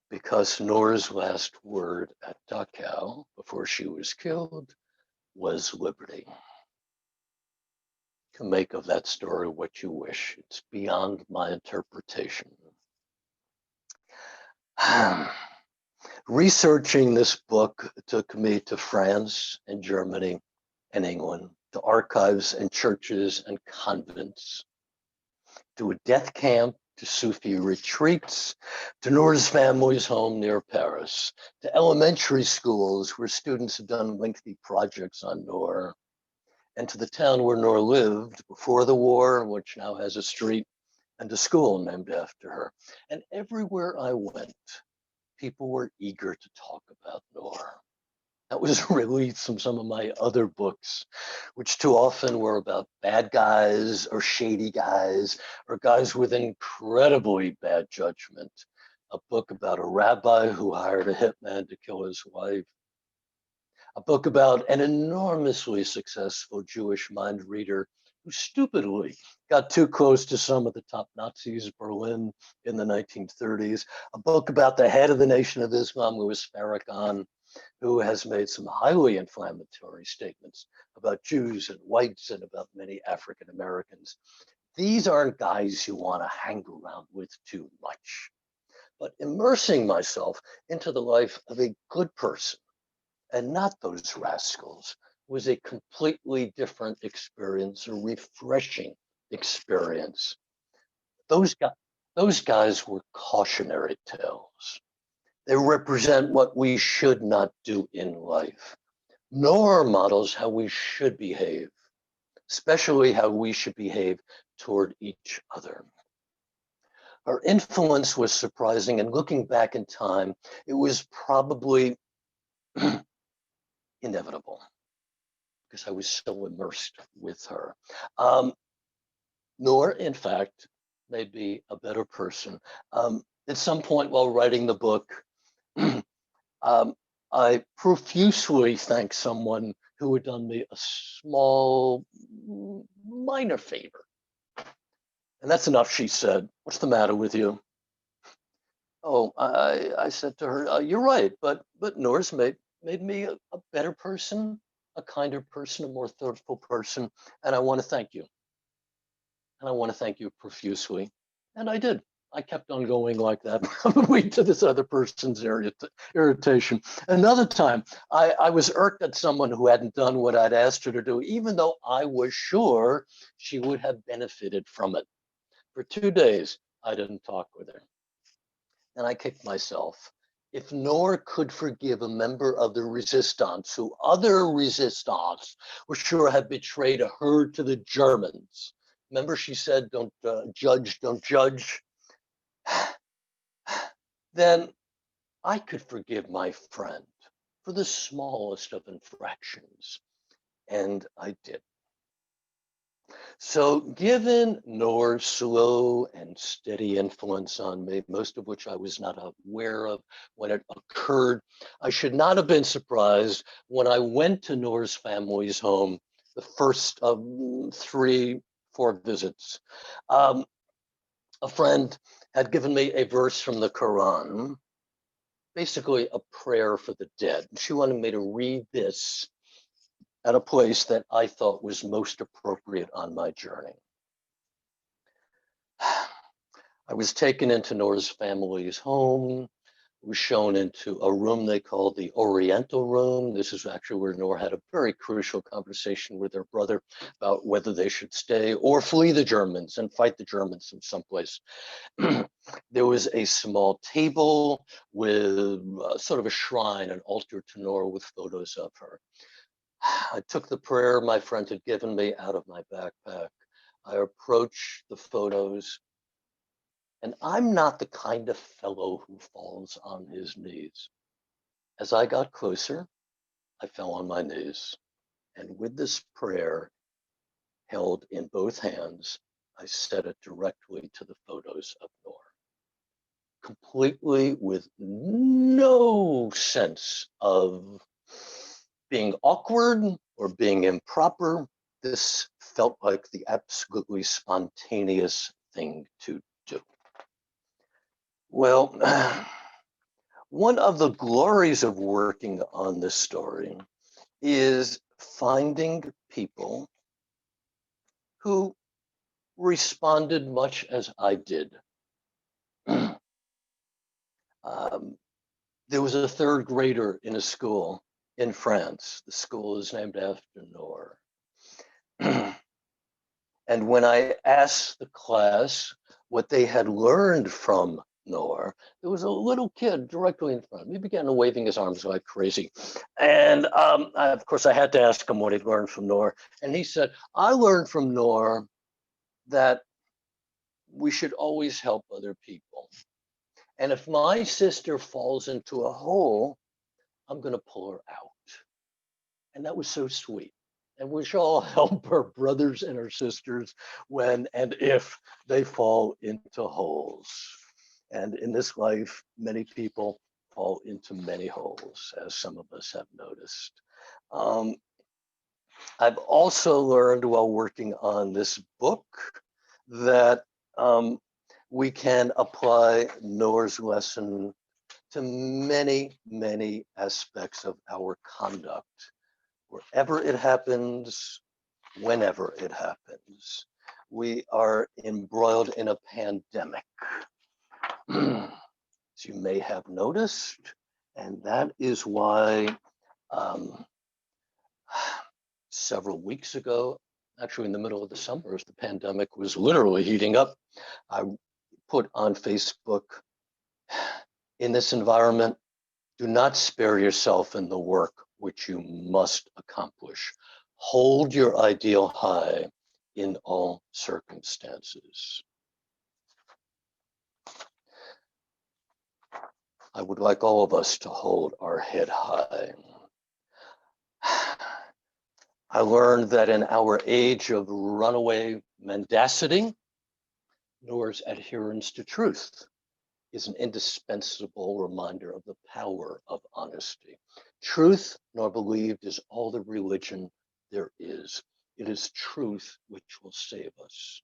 because Noor's last word at Dachau before she was killed was liberty. You can make of that story what you wish. It's beyond my interpretation. Researching this book took me to France and Germany and England, to archives and churches and convents, to a death camp, to Sufi retreats, to Noor's family's home near Paris, to elementary schools where students had done lengthy projects on Noor, and to the town where Noor lived before the war, which now has a street and a school named after her. And everywhere I went, people were eager to talk about Noor. That was released from some of my other books, which too often were about bad guys or shady guys or guys with incredibly bad judgment. A book about a rabbi who hired a hitman to kill his wife. A book about an enormously successful Jewish mind reader who stupidly got too close to some of the top Nazis of Berlin in the 1930s. A book about the head of the Nation of Islam, Louis Farrakhan, who has made some highly inflammatory statements about Jews and whites and about many African Americans. These aren't guys you want to hang around with too much. But immersing myself into the life of a good person and not those rascals was a completely different experience, a refreshing experience. Those guys were cautionary tales. They represent what we should not do in life, nor models how we should behave, especially how we should behave toward each other. Her influence was surprising, and looking back in time, it was probably inevitable because I was so immersed with her. Noor, in fact, made me a better person. At some point while writing the book, I profusely thanked someone who had done me a small, minor favor. And that's enough, she said. What's the matter with you? Oh, I said to her, you're right, but Noor's made me a better person, a kinder person, a more thoughtful person, and I want to thank you. And I want to thank you profusely. And I did. I kept on going like that, probably to this other person's irritation. Another time, I was irked at someone who hadn't done what I'd asked her to do, even though I was sure she would have benefited from it. For 2 days, I didn't talk with her. And I kicked myself. If Noor could forgive a member of the resistance who other resistance were sure had betrayed her to the Germans. Remember she said, don't judge, don't judge. Then I could forgive my friend for the smallest of infractions. And I did. So given Noor's slow and steady influence on me, most of which I was not aware of when it occurred, I should not have been surprised when I went to Noor's family's home the first of 3, 4 visits. A friend had given me a verse from the Quran, basically a prayer for the dead. She wanted me to read this at a place that I thought was most appropriate on my journey. I was taken into Noor's family's home, was shown into a room they called the Oriental Room. This is actually where Noor had a very crucial conversation with her brother about whether they should stay or flee the Germans and fight the Germans in someplace. There was a small table with sort of a shrine, an altar to Noor with photos of her. I took the prayer my friend had given me out of my backpack. I approached the photos, and I'm not the kind of fellow who falls on his knees. As I got closer, I fell on my knees, and with this prayer held in both hands, I said it directly to the photos of Noor, completely with no sense of being awkward or being improper. This felt like the absolutely spontaneous thing to do. Well, one of the glories of working on this story is finding people who responded much as I did. There was a 3rd grader in a school in France. The school is named after Noor. And when I asked the class what they had learned from Noor, there was a little kid directly in front of me, began waving his arms like crazy. And of course, I had to ask him what he'd learned from Noor. And he said, I learned from Noor that we should always help other people. And if my sister falls into a hole, I'm going to pull her out. And that was so sweet. And we shall all help our brothers and our sisters when and if they fall into holes. And in this life, many people fall into many holes, as some of us have noticed. I've also learned while working on this book that we can apply Noor's lesson to many, many aspects of our conduct, wherever it happens, whenever it happens. We are embroiled in a pandemic, as you may have noticed, and that is why several weeks ago, actually in the middle of the summer, as the pandemic was literally heating up, I put on Facebook, in this environment, do not spare yourself in the work which you must accomplish. Hold your ideal high in all circumstances. I would like all of us to hold our head high. I learned that in our age of runaway mendacity, Noor's adherence to truth is an indispensable reminder of the power of honesty. Truth, Noor believed, is all the religion there is. It is truth which will save us.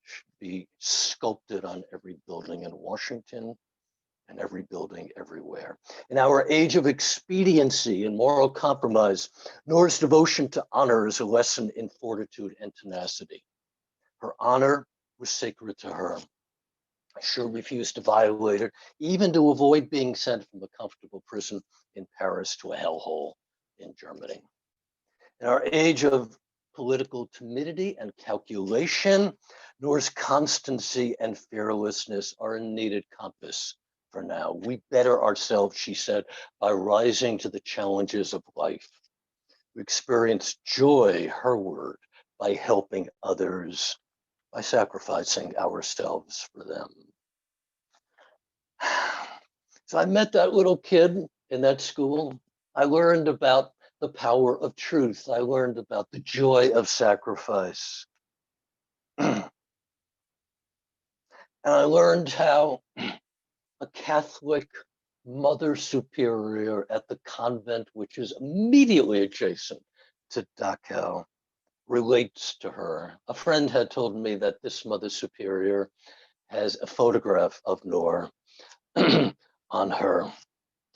It should be sculpted on every building in Washington and every building everywhere. In our age of expediency and moral compromise, Noor's devotion to honor is a lesson in fortitude and tenacity. Her honor was sacred to her. She refused to violate it, even to avoid being sent from a comfortable prison in Paris to a hellhole in Germany. In our age of political timidity and calculation, Noor's constancy and fearlessness are a needed compass for now. We better ourselves, she said, by rising to the challenges of life. We experience joy, her word, by helping others, by sacrificing ourselves for them. So I met that little kid in that school. I learned about the power of truth. I learned about the joy of sacrifice. And I learned how a Catholic mother superior at the convent, which is immediately adjacent to Dachau, relates to her. A friend had told me that this mother superior has a photograph of Noor on her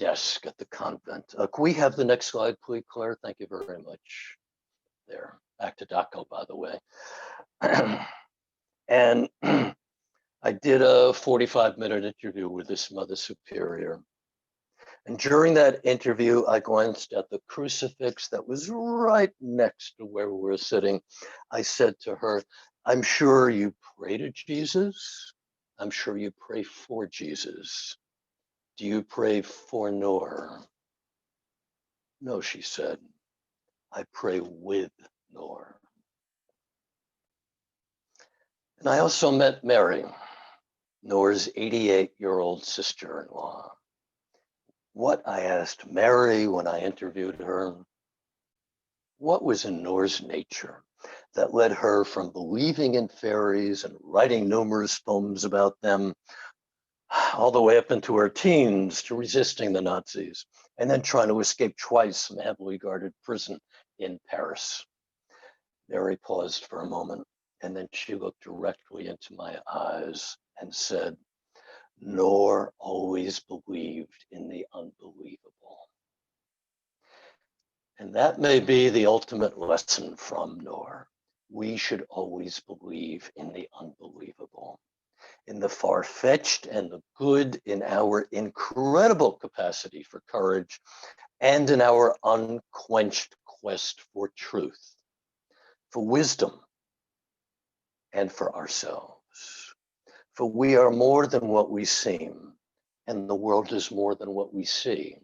desk at the convent. Can we have the next slide, please, Claire? Thank you very much. There, back to Dachau, by the way. And I did a 45-minute interview with this mother superior. And during that interview, I glanced at the crucifix that was right next to where we were sitting. I said to her, I'm sure you pray to Jesus. I'm sure you pray for Jesus. Do you pray for Noor? No, she said, I pray with Noor. And I also met Mary, Noor's 88-year-old sister-in-law. What, I asked Mary when I interviewed her, what was in Noor's nature that led her from believing in fairies and writing numerous poems about them all the way up into her teens to resisting the Nazis and then trying to escape twice from a heavily guarded prison in Paris? Mary paused for a moment and then she looked directly into my eyes and said, Noor always believed in the unbelievable. And that may be the ultimate lesson from Noor. We should always believe in the unbelievable, in the far-fetched and the good, in our incredible capacity for courage, and in our unquenched quest for truth, for wisdom, and for ourselves. For we are more than what we seem, and the world is more than what we see.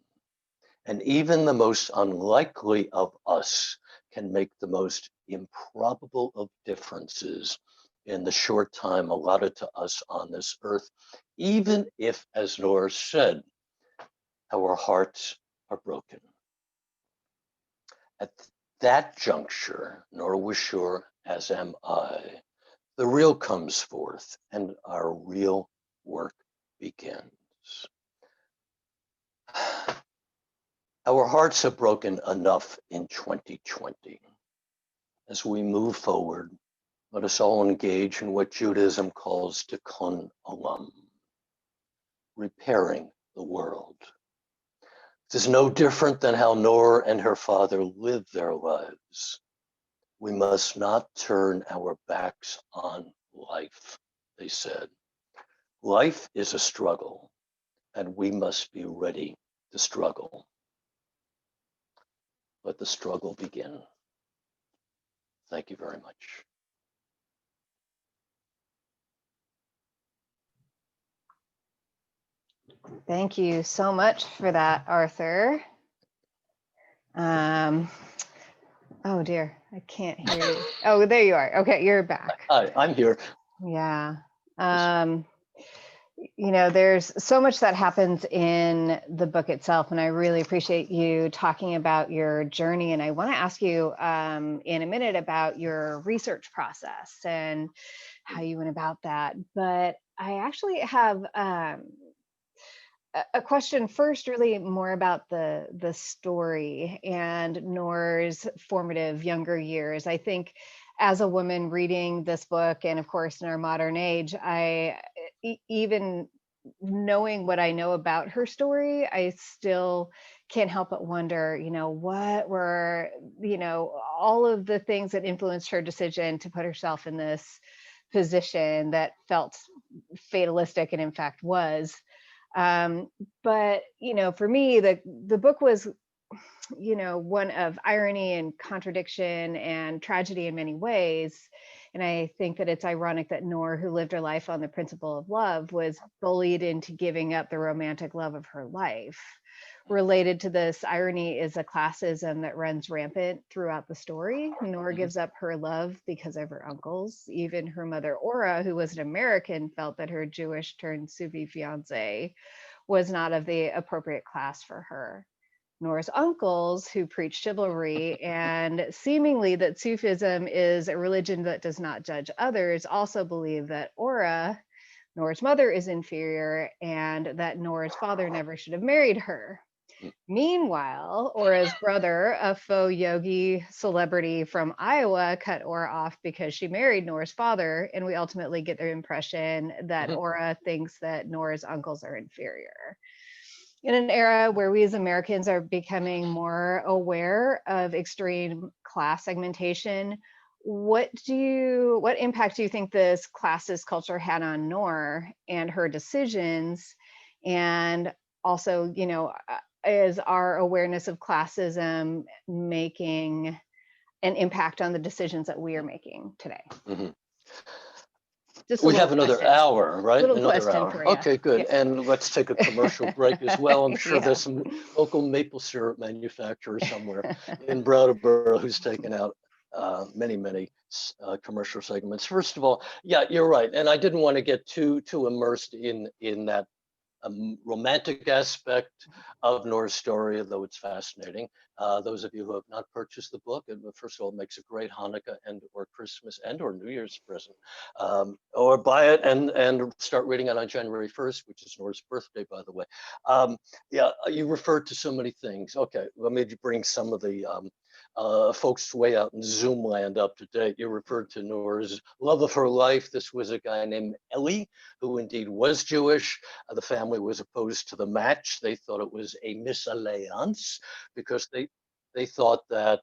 And even the most unlikely of us can make the most improbable of differences in the short time allotted to us on this earth, even if, as Noor said, our hearts are broken. At that juncture, Noor was sure, as am I, the real comes forth and our real work begins. Our hearts have broken enough in 2020. As we move forward, let us all engage in what Judaism calls tikkun olam, repairing the world. This is no different than how Noor and her father lived their lives. We must not turn our backs on life, they said. Life is a struggle, and we must be ready to struggle. Let the struggle begin. Thank you very much. Thank you so much for that, Arthur. Oh dear, I can't hear you. Oh, there you are. Okay, you're back. Hi, I'm here. Yeah. You know, there's so much that happens in the book itself, and I really appreciate you talking about your journey. And I want to ask you in a minute about your research process and how you went about that. But I actually have a question first, really more about the story and Noor's formative younger years. I think as a woman reading this book, and of course in our modern age, even knowing what I know about her story, I still can't help but wonder, you know, what were, you know, all of the things that influenced her decision to put herself in this position that felt fatalistic and in fact was. But you know, for me, the book was, you know, one of irony and contradiction and tragedy in many ways. And I think that it's ironic that Noor, who lived her life on the principle of love, was bullied into giving up the romantic love of her life. Related to this irony is a classism that runs rampant throughout the story. Noor gives up her love because of her uncles. Even her mother, Ora, who was an American, felt that her Jewish turned Sufi fiance was not of the appropriate class for her. Noor's uncles, who preach chivalry and seemingly that Sufism is a religion that does not judge others, also believe that Ora, Noor's mother, is inferior and that Noor's father never should have married her. Meanwhile, Ora's brother, a faux yogi celebrity from Iowa, cut Ora off because she married Noor's father, and we ultimately get the impression that Ora thinks that Noor's uncles are inferior. In an era where we as Americans are becoming more aware of extreme class segmentation, what impact do you think this classist culture had on Noor and her decisions? And also, you know, is our awareness of classism making an impact on the decisions that we are making today? We have another question. hour, right? Little Another question hour. for you. Okay, good. Yeah. And let's take a commercial break as well. I'm sure Yeah. there's some local maple syrup manufacturer somewhere in Brattleboro who's taken out many commercial segments. First of all, yeah, you're right. And I didn't want to get too immersed in that romantic aspect of Noor's story, though it's fascinating. Those of you who have not purchased the book, first of all, it makes a great Hanukkah and or Christmas and or New Year's present. Or buy it and start reading it on January 1st, which is Noor's birthday, by the way. Yeah, you referred to so many things. Okay, let me bring some of the folks way out in Zoom land up to date. You referred to Noor's love of her life. This was a guy named Eli, who indeed was Jewish. The family was opposed to the match. They thought it was a misalliance because they thought that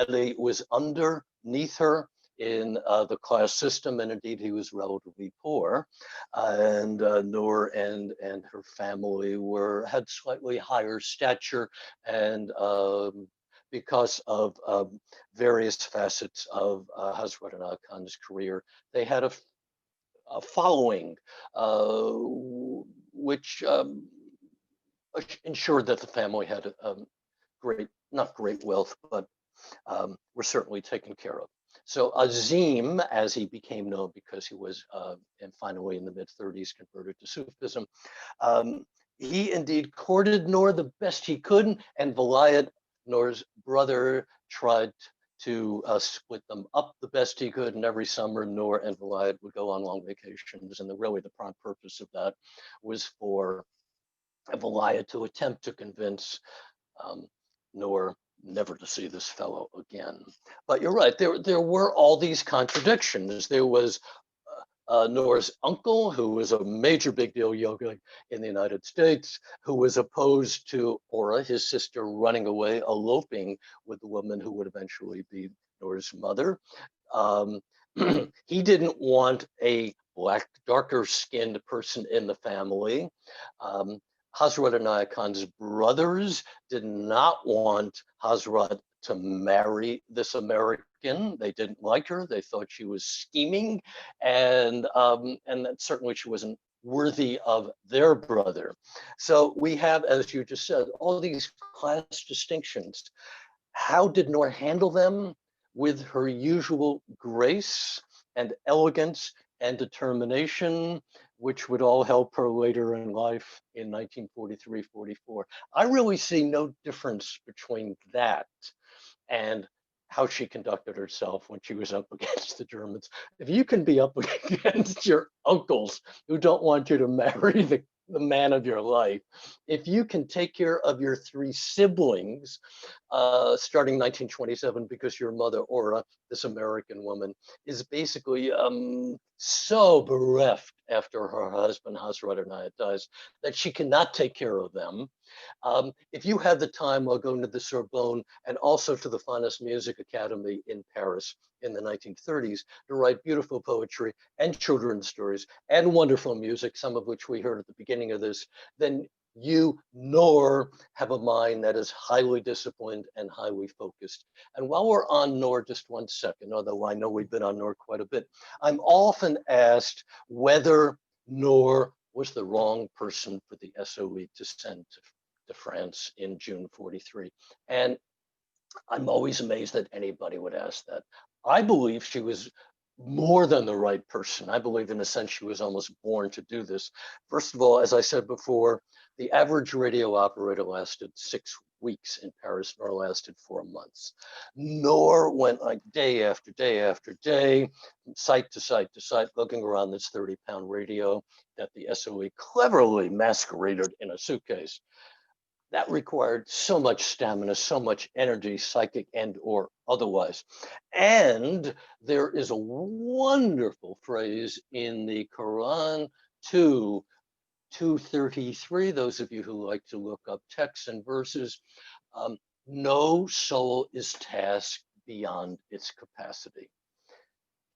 Eli was underneath her in the class system, and indeed he was relatively poor. And Noor and her family had slightly higher stature, and because of various facets of Hazrat Inayat Khan's career, they had a following, which ensured that the family had not great wealth, but were certainly taken care of. So Azim, as he became known because he was, and finally in the mid-30s converted to Sufism, he indeed courted Noor the best he could, and Vilayat Noor's brother tried to split them up the best he could, and every summer Noor and Vilayat would go on long vacations, and really the prime purpose of that was for Vilayat to attempt to convince Noor never to see this fellow again. But you're right, there were all these contradictions. There was Noor's uncle, who was a major big deal yogi in the United States, who was opposed to Aura, his sister, running away, eloping with the woman who would eventually be Noor's mother. Um, he didn't want a black, darker skinned person in the family. Hazrat Inayat Khan's brothers did not want Hazrat to marry this American. They didn't like her. They thought she was scheming, and that certainly she wasn't worthy of their brother. So we have, as you just said, all these class distinctions. How did Noor handle them? With her usual grace and elegance and determination, which would all help her later in life in 1943-44. I really see no difference between that and how she conducted herself when she was up against the Germans. If you can be up against your uncles who don't want you to marry the man of your life, if you can take care of your three siblings, starting 1927, because your mother, Aura, this American woman, is basically so bereft after her husband, Hazrat Inayat, dies, that she cannot take care of them. If you had the time while going to the Sorbonne and also to the finest music academy in Paris in the 1930s to write beautiful poetry and children's stories and wonderful music, some of which we heard at the beginning of this, then you nor have a mind that is highly disciplined and highly focused. And while we're on Noor, just 1 second, although I know we've been on Noor quite a bit, I'm often asked whether Noor was the wrong person for the SOE to send to France in June 43. And I'm always amazed that anybody would ask that. I believe she was more than the right person. I believe in a sense she was almost born to do this. First of all, as I said before, the average radio operator lasted 6 weeks in Paris, Noor lasted 4 months. Noor went like day after day after day, site to site to site, looking around this 30-pound radio that the SOE cleverly masqueraded in a suitcase. That required so much stamina, so much energy, psychic and or otherwise. And there is a wonderful phrase in the Quran 2:33, those of you who like to look up texts and verses, no soul is tasked beyond its capacity.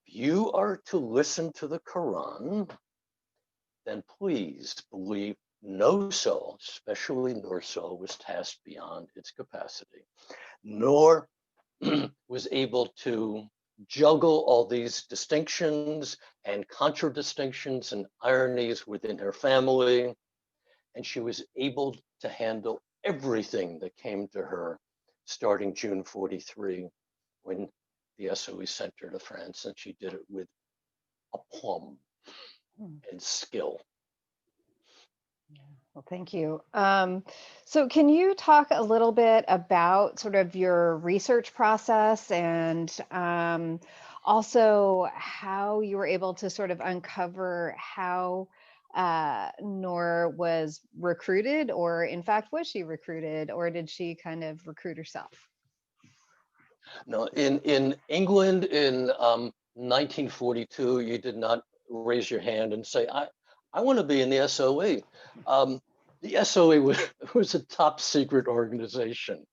If you are to listen to the Quran, then please believe no soul, especially Noor's soul, was tasked beyond its capacity. Noor was able to juggle all these distinctions and contradistinctions and ironies within her family, and she was able to handle everything that came to her starting June 43, when the SOE sent her to France, and she did it with aplomb and skill. Well, thank you. So can you talk a little bit about sort of your research process and also how you were able to sort of uncover how Noor was recruited, or in fact, was she recruited, or did she kind of recruit herself? No, in England in 1942, you did not raise your hand and say, I want to be in the SOE. The SOE was a top secret organization.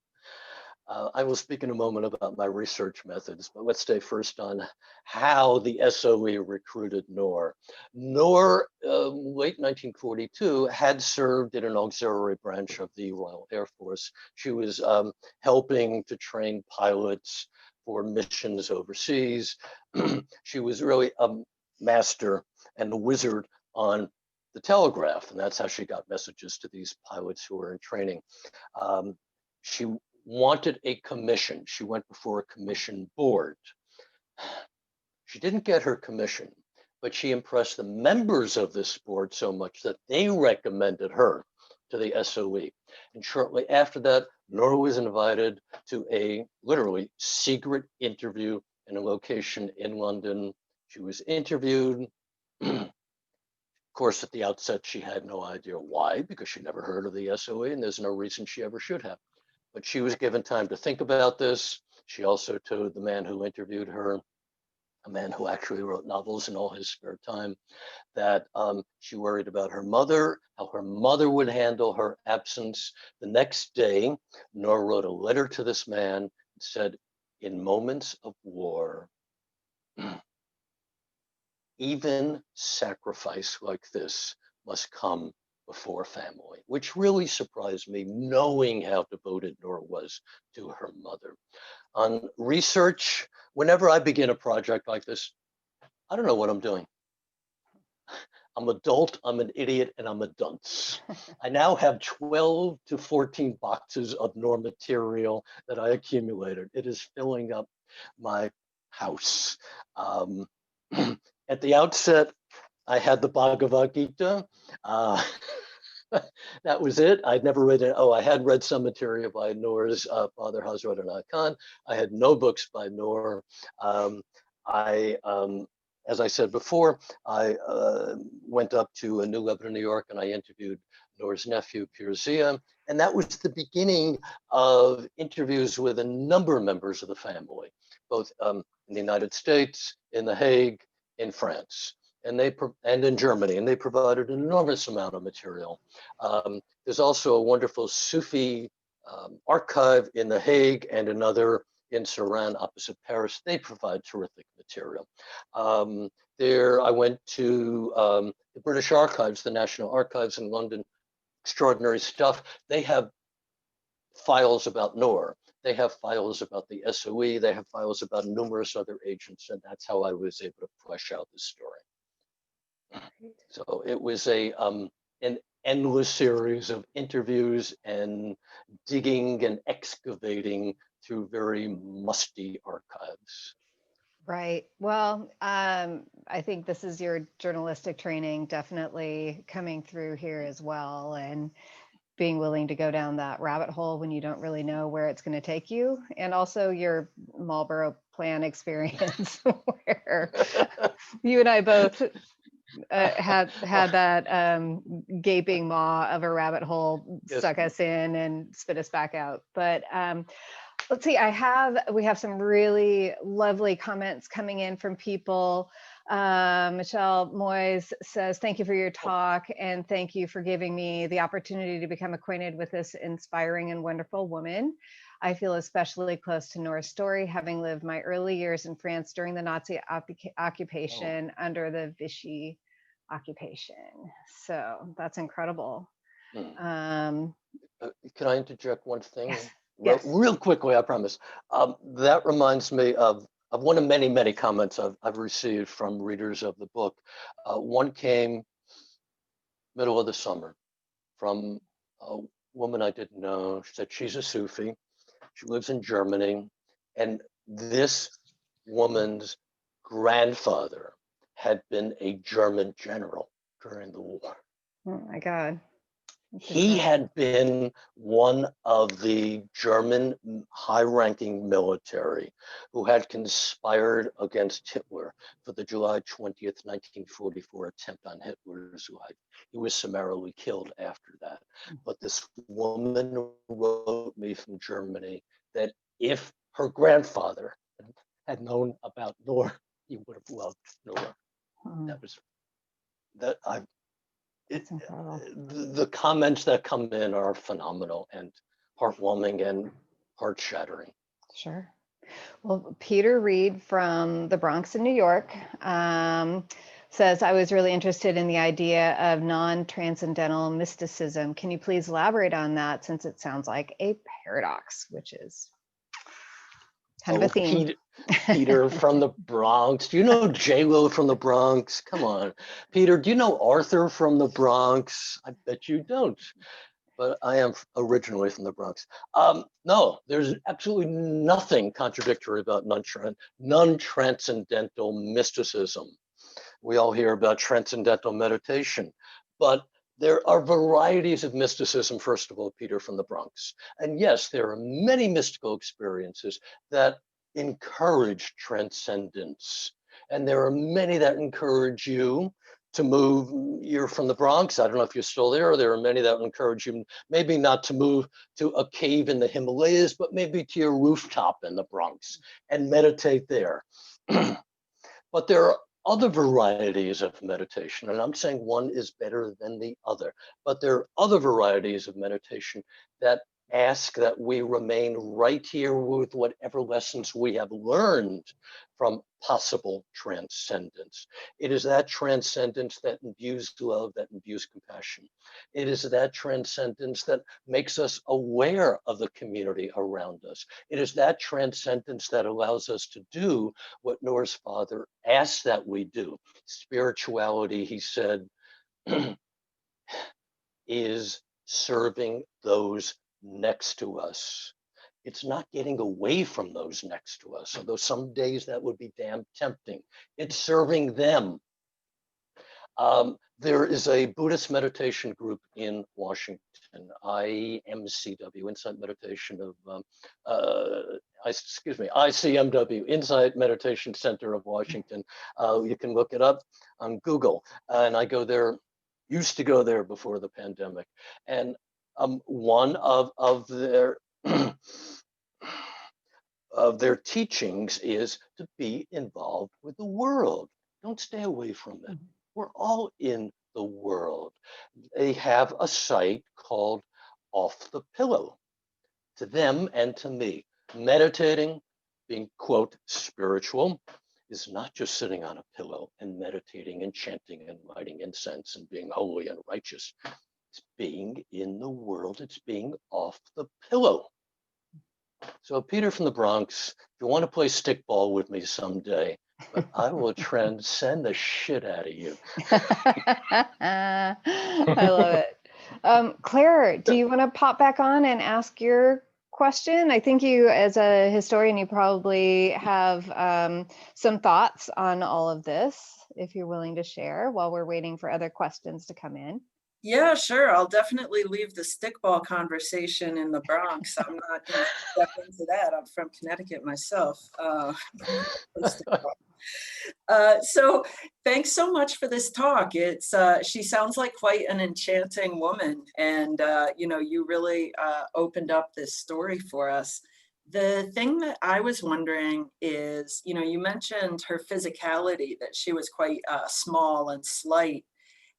I will speak in a moment about my research methods, but let's stay first on how the SOE recruited Noor. Noor, late 1942, had served in an auxiliary branch of the Royal Air Force. She was helping to train pilots for missions overseas. She was really a master and a wizard on the telegraph, and that's how she got messages to these pilots who were in training. She wanted a commission. She went before a commission board. She didn't get her commission, but she impressed the members of this board so much that they recommended her to the SOE. And shortly after that, Noor was invited to a literally secret interview in a location in London. She was interviewed. Of course, at the outset, she had no idea why, because she never heard of the SOE, and there's no reason she ever should have. But she was given time to think about this. She also told the man who interviewed her, a man who actually wrote novels in all his spare time, that she worried about her mother, how her mother would handle her absence. The next day, Noor wrote a letter to this man and said, in moments of war, even sacrifice like this must come before family, which really surprised me, knowing how devoted Noor was to her mother. On research, whenever I begin a project like this, I don't know what I'm doing. I'm adult, I'm an idiot, and I'm a dunce. I now have 12 to 14 boxes of Noor material that I accumulated. It is filling up my house. At the outset, I had the Bhagavad Gita. That was it. I'd never read it. Oh, I had read some material by Noor's father, Hazrat Inayat Khan. I had no books by Noor. As I said before, I went up to New Lebanon, New York, and I interviewed Noor's nephew, Pirzia. And that was the beginning of interviews with a number of members of the family, both in the United States, in The Hague, in France, and in Germany, and they provided an enormous amount of material. There's also a wonderful Sufi archive in The Hague and another in Saran opposite Paris. They provide terrific material. There, I went to the British Archives, the National Archives in London. Extraordinary stuff. They have files about Noor. They have files about the SOE. They have files about numerous other agents, and that's how I was able to flesh out the story. So it was an endless series of interviews and digging and excavating through very musty archives. Right. Well, I think this is your journalistic training definitely coming through here as well, and being willing to go down that rabbit hole when you don't really know where it's going to take you, and also your Marlboro Plan experience, where you and I both had that gaping maw of a rabbit hole suck us in and spit us back out. But let's see, we have some really lovely comments coming in from people. Michelle Moyes says, thank you for your talk, and thank you for giving me the opportunity to become acquainted with this inspiring and wonderful woman. I feel especially close to Noor's story, having lived my early years in France during the Nazi occupation under the Vichy occupation. So that's incredible. Can I interject one thing? Yes. Real quickly, I promise. That reminds me of one of many, many comments I've received from readers of the book. One came middle of the summer from a woman I didn't know. She said she's a Sufi. She lives in Germany. And this woman's grandfather had been a German general during the war. Oh my God. He had been one of the German high-ranking military who had conspired against Hitler for the July 20th, 1944 attempt on Hitler's life. He was summarily killed after that. But this woman wrote me from Germany that if her grandfather had known about Noor, he would have loved Noor. The comments that come in are phenomenal and heartwarming and heart-shattering. Sure. Well, Peter Reed from the Bronx in New York says, I was really interested in the idea of non-transcendental mysticism. Can you please elaborate on that, since it sounds like a paradox, which is kind of a theme. Peter from the Bronx. Do you know J-Lo from the Bronx? Come on. Peter, do you know Arthur from the Bronx? I bet you don't. But I am originally from the Bronx. No, there's absolutely nothing contradictory about non-transcendental mysticism. We all hear about transcendental meditation, but there are varieties of mysticism, first of all, Peter, from the Bronx. And yes, there are many mystical experiences that encourage transcendence. And there are many that encourage you to move. You're from the Bronx. I don't know if you're still there. There are many that encourage you, maybe not to move to a cave in the Himalayas, but maybe to your rooftop in the Bronx and meditate there. But there are other varieties of meditation, and I'm saying one is better than the other, but there are other varieties of meditation that ask that we remain right here with whatever lessons we have learned from possible transcendence. It is that transcendence that imbues love, that imbues compassion. It is that transcendence that makes us aware of the community around us. It is that transcendence that allows us to do what Noor's father asked that we do. Spirituality, he said, is serving those next to us. It's not getting away from those next to us, although some days that would be damn tempting. It's serving them. There is a Buddhist meditation group in Washington, IMCW, Insight Meditation of, ICMW, Insight Meditation Center of Washington. You can look it up on Google. And I go there, used to go there before the pandemic. And one of their of their teachings is to be involved with the world. Don't stay away from it. We're all in the world. They have a site called Off the Pillow. To them and to me, meditating, being, quote, spiritual, is not just sitting on a pillow and meditating and chanting and lighting incense and being holy and righteous. It's being in the world. It's being off the pillow. So Peter from the Bronx, if you want to play stickball with me someday, but I will transcend the shit out of you. I love it. Claire, do you want to pop back on and ask your question? I think you, as a historian, you probably have some thoughts on all of this, if you're willing to share while we're waiting for other questions to come in. Yeah, sure. I'll definitely leave the stickball conversation in the Bronx. I'm not going to step into that. I'm from Connecticut myself. So thanks so much for this talk. It's she sounds like quite an enchanting woman, and you really opened up this story for us. The thing that I was wondering is, you mentioned her physicality, that she was quite small and slight.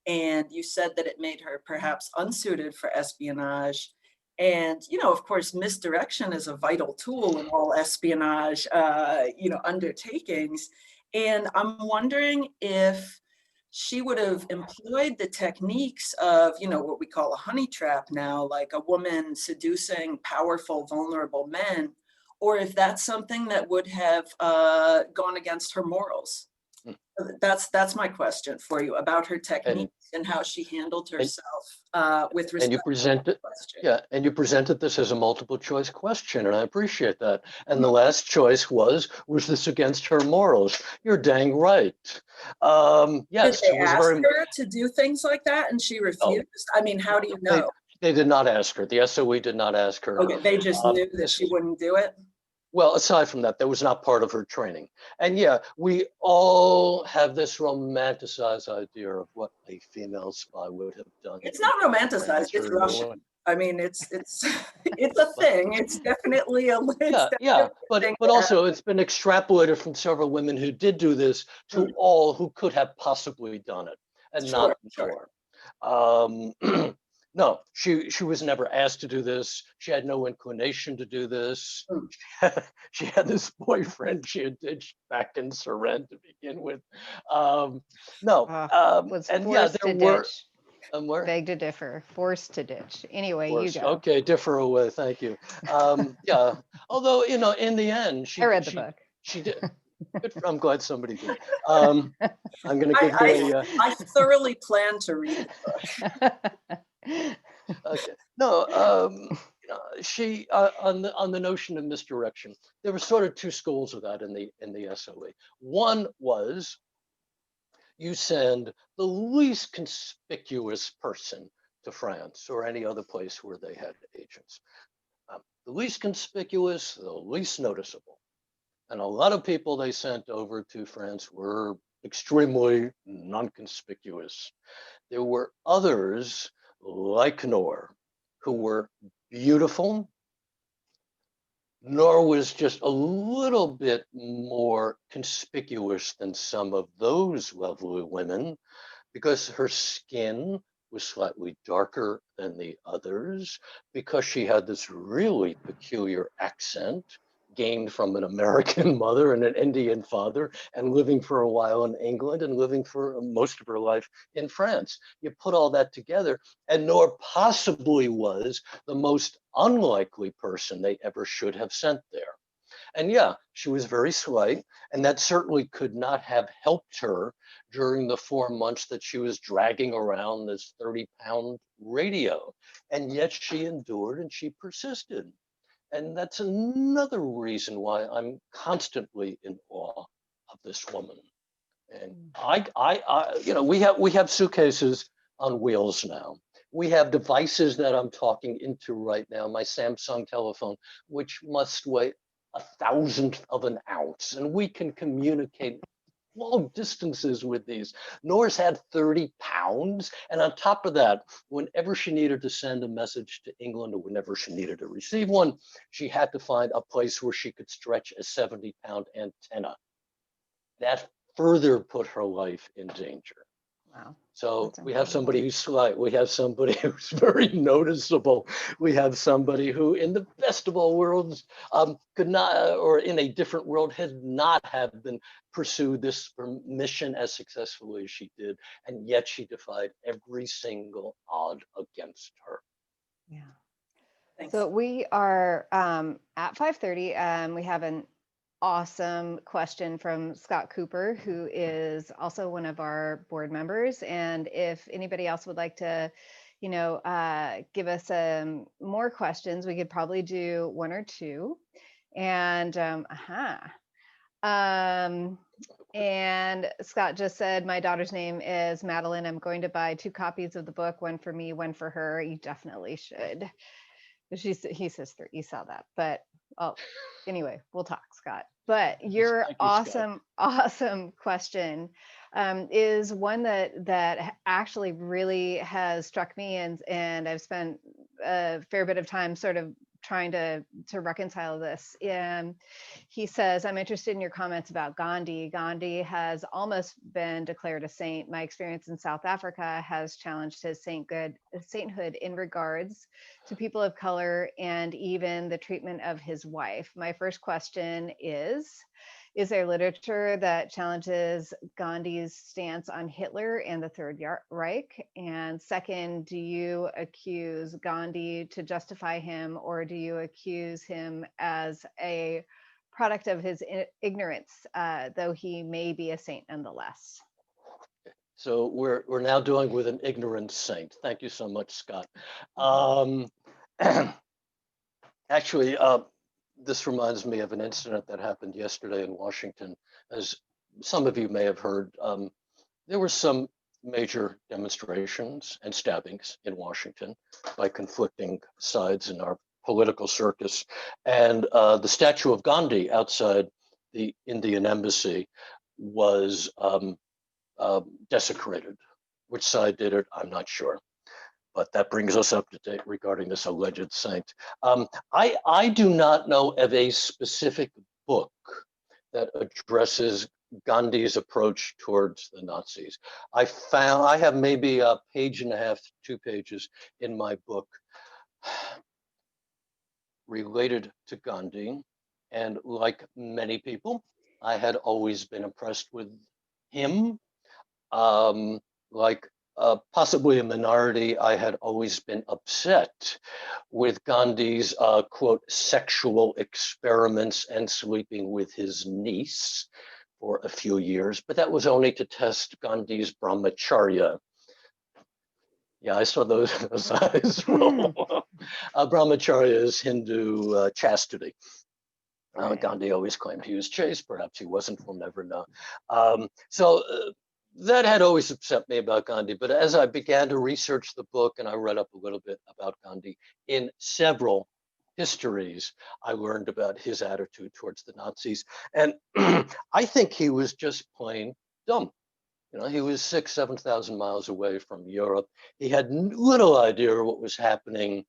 And you said that it made her perhaps unsuited for espionage. And, of course, misdirection is a vital tool in all espionage, undertakings. And I'm wondering if she would have employed the techniques of, what we call a honey trap now, like a woman seducing powerful, vulnerable men, or if that's something that would have gone against her morals. That's my question for you about her techniques and how she handled herself with respect. And you presented, and you presented this as a multiple choice question, and I appreciate that. And the last choice was this against her morals? You're dang right. Yes, did they ask her to do things like that, and she refused? I mean, how do you know? They did not ask her. The SOE did not ask her. Okay, they just knew that she wouldn't do it. Well, aside from that, that was not part of her training. And yeah, we all have this romanticized idea of what a female spy would have done. It's not romanticized, it's Russian. I mean, it's it's a thing. It's definitely a but also it's been extrapolated from several women who did do this to all who could have possibly done it, and not more. No, she was never asked to do this. She had no inclination to do this. She had this boyfriend she had ditched back in Suren to begin with. Beg to differ. Forced to ditch. Anyway, you go. Okay, differ away. Thank you. Although in the end, I read the book. She did. I'm glad somebody did. I'm going to give you I thoroughly plan to read the book. Okay. No, she on the notion of misdirection, there were sort of two schools of that in the SOE. One was you send the least conspicuous person to France or any other place where they had agents. The least conspicuous, the least noticeable. And a lot of people they sent over to France were extremely non-conspicuous. There were others like Noor who were beautiful. Noor was just a little bit more conspicuous than some of those lovely women because her skin was slightly darker than the others, because she had this really peculiar accent gained from an American mother and an Indian father, and living for a while in England and living for most of her life in France. You put all that together, and Noor possibly was the most unlikely person they ever should have sent there. And yeah, she was very slight, and that certainly could not have helped her during the 4 months that she was dragging around this 30-pound radio. And yet she endured and she persisted. And that's another reason why I'm constantly in awe of this woman. And we have suitcases on wheels now. We have devices that I'm talking into right now, my Samsung telephone, which must weigh 1,000th of an ounce, and we can communicate long distances with these. Noor's had 30 pounds, and on top of that, whenever she needed to send a message to England or whenever she needed to receive one, she had to find a place where she could stretch a 70-pound antenna. That further put her life in danger. Wow. So That's we have incredible. somebody who's slight, we have somebody who's very noticeable, we have somebody who in the best of all worlds could not, or in a different world, had not have been pursued this mission as successfully as she did, and yet she defied every single odd against her. Yeah. Thanks. So we are at 5:30. We have an awesome question from Scott Cooper, who is also one of our board members. And if anybody else would like to, give us more questions, we could probably do one or two. And and Scott just said, my daughter's name is Madeleine. I'm going to buy 2 copies of the book, one for me, one for her. You definitely should. He says 3. You saw that, but anyway, we'll talk, Scott. But your Thank you, Scott. awesome question is one that actually really has struck me, and I've spent a fair bit of time sort of trying to reconcile this. He says, I'm interested in your comments about Gandhi. Gandhi has almost been declared a saint. My experience in South Africa has challenged his sainthood in regards to people of color and even the treatment of his wife. My first question is there literature that challenges Gandhi's stance on Hitler and the Third Reich? And second, do you accuse Gandhi to justify him, or do you accuse him as a product of his ignorance, though he may be a saint nonetheless? So we're now dealing with an ignorant saint. Thank you so much, Scott. Actually, this reminds me of an incident that happened yesterday in Washington. As some of you may have heard, there were some major demonstrations and stabbings in Washington by conflicting sides in our political circus. And the statue of Gandhi outside the Indian embassy was desecrated. Which side did it? I'm not sure. But that brings us up to date regarding this alleged saint. I do not know of a specific book that addresses Gandhi's approach towards the Nazis. I have maybe a page and a half, 2 pages in my book related to Gandhi. And like many people, I had always been impressed with him. Like possibly a minority, I had always been upset with Gandhi's, quote, sexual experiments and sleeping with his niece for a few years, but that was only to test Gandhi's brahmacharya. Yeah, I saw those eyes roll. Brahmacharya is Hindu chastity. Right. Gandhi always claimed he was chaste. Perhaps he wasn't. We'll never know. So that had always upset me about Gandhi. But as I began to research the book and I read up a little bit about Gandhi in several histories, I learned about his attitude towards the Nazis. And I think he was just plain dumb. You know, he was 7,000 miles away from Europe. He had little idea what was happening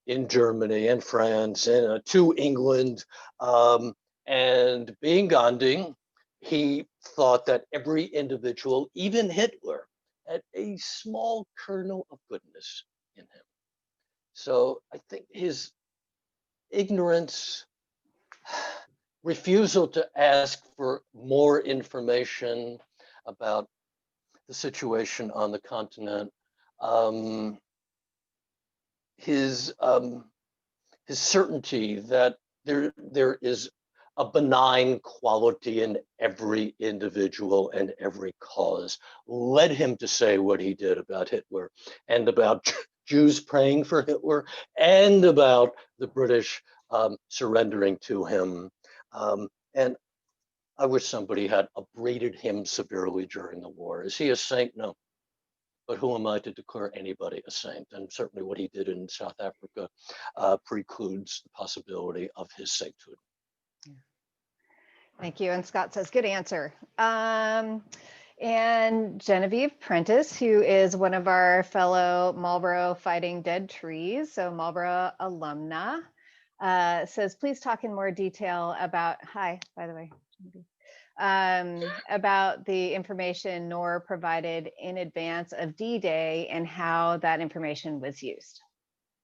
in Germany and France and to England. And being Gandhi, he thought that every individual, even Hitler, had a small kernel of goodness in him. So I think his ignorance, refusal to ask for more information about the situation on the continent, um, his certainty that there is a benign quality in every individual and every cause led him to say what he did about Hitler and about Jews praying for Hitler and about the British surrendering to him. And I wish somebody had upbraided him severely during the war. Is he a saint? No. But who am I to declare anybody a saint? And certainly what he did in South Africa precludes the possibility of his sainthood. Thank you. And Scott says, good answer. And Genevieve Prentice, who is one of our fellow Marlboro Fighting Dead Trees, so Marlboro alumna, says, please talk in more detail about, hi, by the way, about the information Noor provided in advance of D-Day and how that information was used.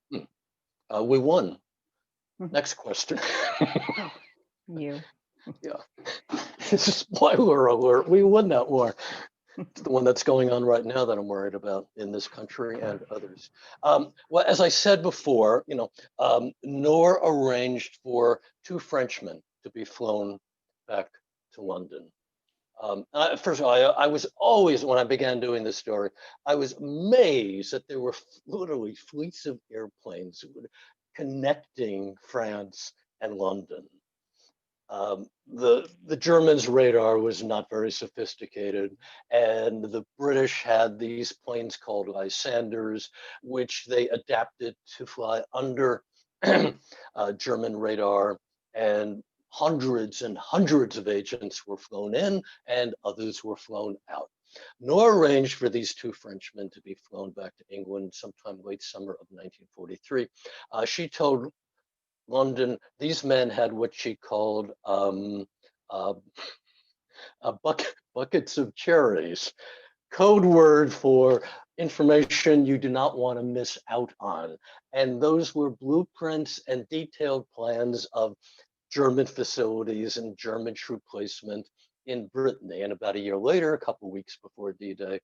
We won. Next question. You. Yeah. Spoiler alert, we won that war. It's the one that's going on right now that I'm worried about in this country and others. Well, as I said before, Noor arranged for 2 Frenchmen to be flown back to London. First of all, I was always, when I began doing this story, I was amazed that there were literally fleets of airplanes connecting France and London. The Germans' radar was not very sophisticated, and the British had these planes called Lysanders, which they adapted to fly under German radar, and hundreds and hundreds of agents were flown in and others were flown out. Noor arranged for these 2 Frenchmen to be flown back to England sometime late summer of 1943. She told London, these men had what she called buckets of cherries, code word for information you do not want to miss out on. And those were blueprints and detailed plans of German facilities and German troop placement in Brittany. And about a year later, a couple of weeks before D-Day,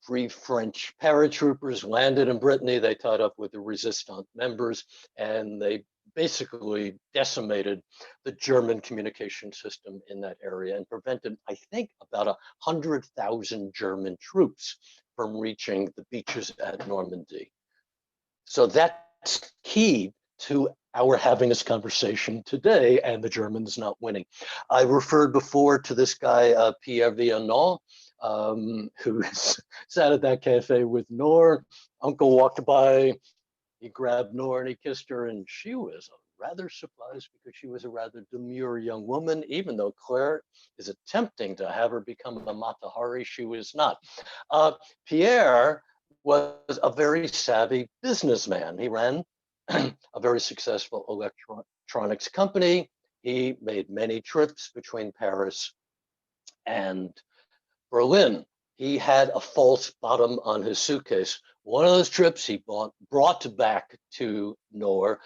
3 French paratroopers landed in Brittany. They tied up with the resistant members, and they basically decimated the German communication system in that area and prevented, I think, about 100,000 German troops from reaching the beaches at Normandy. So that's key to our having this conversation today and the Germans not winning. I referred before to this guy, Pierre Vianon, who sat at that cafe with Noor. Uncle walked by, he grabbed Noor and he kissed her, and she was rather surprised because she was a rather demure young woman. Even though Claire is attempting to have her become a Mata Hari, she was not. Pierre was a very savvy businessman. He ran a very successful electronics company. He made many trips between Paris and Berlin. He had a false bottom on his suitcase. One of those trips he brought back to Noor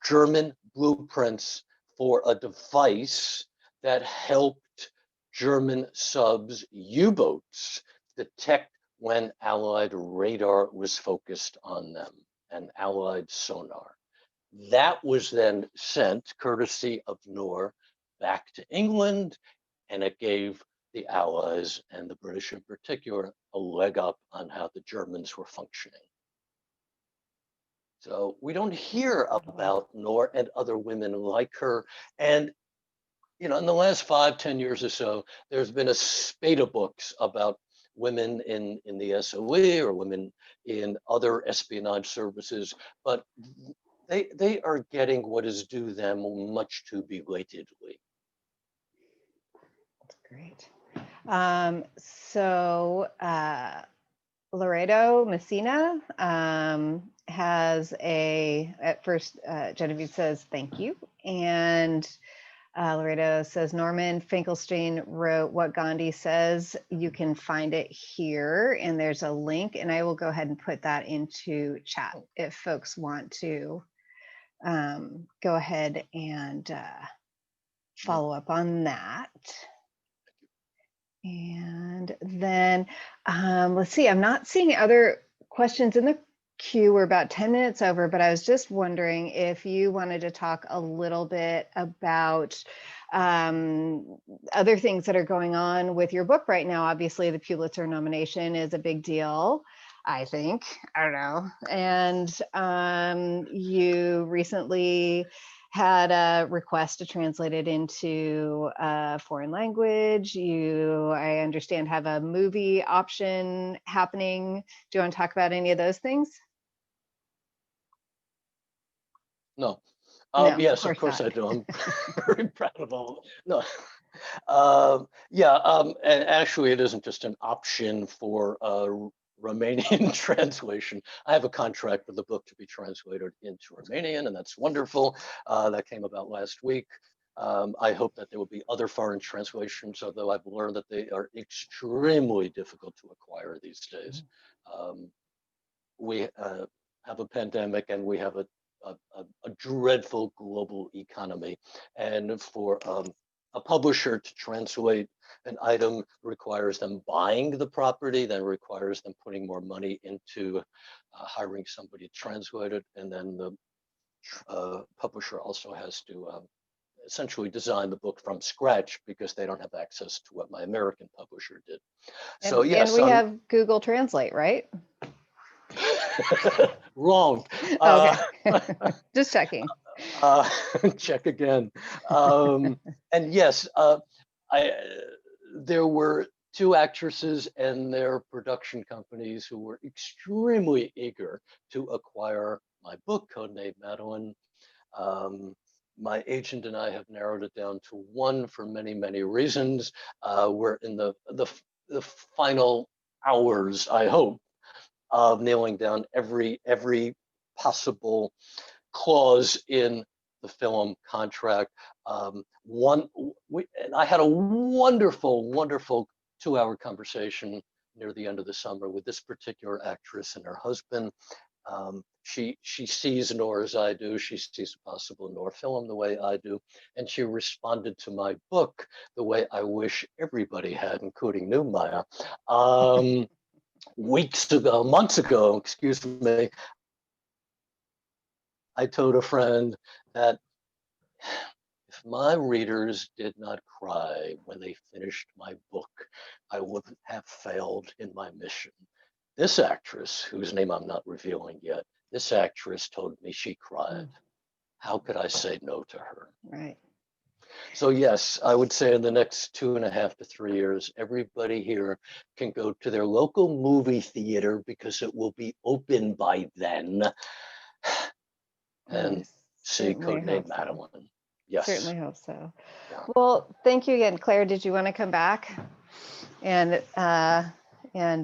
German blueprints for a device that helped German subs, U-boats, detect when Allied radar was focused on them and Allied sonar. That was then sent, courtesy of Noor, back to England, and it gave the Allies, and the British in particular, a leg up on how the Germans were functioning. So we don't hear about Noor and other women like her. And in the last 5-10 years or so, there's been a spate of books about women in the SOE or women in other espionage services, but they are getting what is due them much too belatedly. That's great. Laredo Messina has at first, Genevieve says, thank you. And Laredo says, Norman Finkelstein wrote What Gandhi Says. You can find it here. And there's a link, and I will go ahead and put that into chat if folks want to go ahead and follow up on that. And then let's see, I'm not seeing other questions in the queue. We're about 10 minutes over, but I was just wondering if you wanted to talk a little bit about other things that are going on with your book right now. Obviously, the Pulitzer nomination is a big deal, I think. I don't know. And you recently had a request to translate it into a foreign language. You, I understand, have a movie option happening. Do you want to talk about any of those things? No. No, yes, of course I do. I'm very proud of all. No. And actually, it isn't just an option for Romanian translation. I have a contract for the book to be translated into Romanian, and that's wonderful. That came about last week. I hope that there will be other foreign translations, although I've learned that they are extremely difficult to acquire these days. We have a pandemic, and we have a dreadful global economy, and for a publisher to translate an item requires them buying the property, then requires them putting more money into hiring somebody to translate it, and then the publisher also has to essentially design the book from scratch because they don't have access to what my American publisher did. So yes, and we have Google Translate, right? Wrong. Okay, just checking. Check again. And yes, there were two actresses and their production companies who were extremely eager to acquire my book, Code Name Madeleine. My agent and I have narrowed it down to one for many, many reasons. We're in the final hours, I hope, of nailing down every possible clause in the film contract. And I had a wonderful 2-hour conversation near the end of the summer with this particular actress and her husband. She sees Noor as I do. She sees a possible Noor film the way I do, and she responded to my book the way I wish everybody had, including you, Maya. Months ago, excuse me, I told a friend that if my readers did not cry when they finished my book, I wouldn't have failed in my mission. This actress, whose name I'm not revealing yet, this actress told me she cried. How could I say no to her? Right. So yes, I would say in the next 2.5 to 3 years, everybody here can go to their local movie theater because it will be open by then, and see Code Name Madeleine. Yes. Certainly hope so. Yeah. Well, thank you again. Claire, did you want to come back and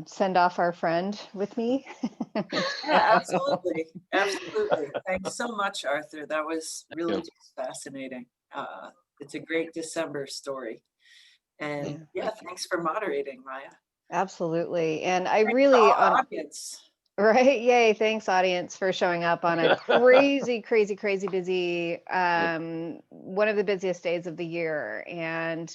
send off our friend with me? Yeah, absolutely. Absolutely. Thanks so much, Arthur. That was really just fascinating. It's a great December story. And yeah, thanks for moderating, Maya. Absolutely. And I Thanks really, to our audience. Right. Yay. Thanks, audience, for showing up on a crazy busy, one of the busiest days of the year. And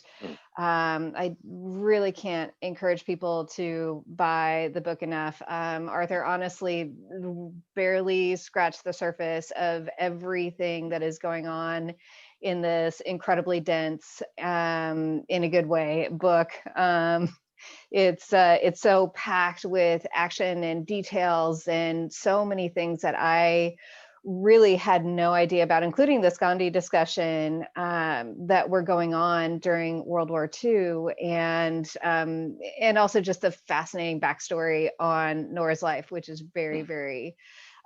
I really can't encourage people to buy the book enough. Arthur honestly barely scratched the surface of everything that is going on in this incredibly dense, in a good way, book. It's so packed with action and details and so many things that I really had no idea about, including this Gandhi discussion that were going on during World War II, and also just the fascinating backstory on Noor's life, which is very, very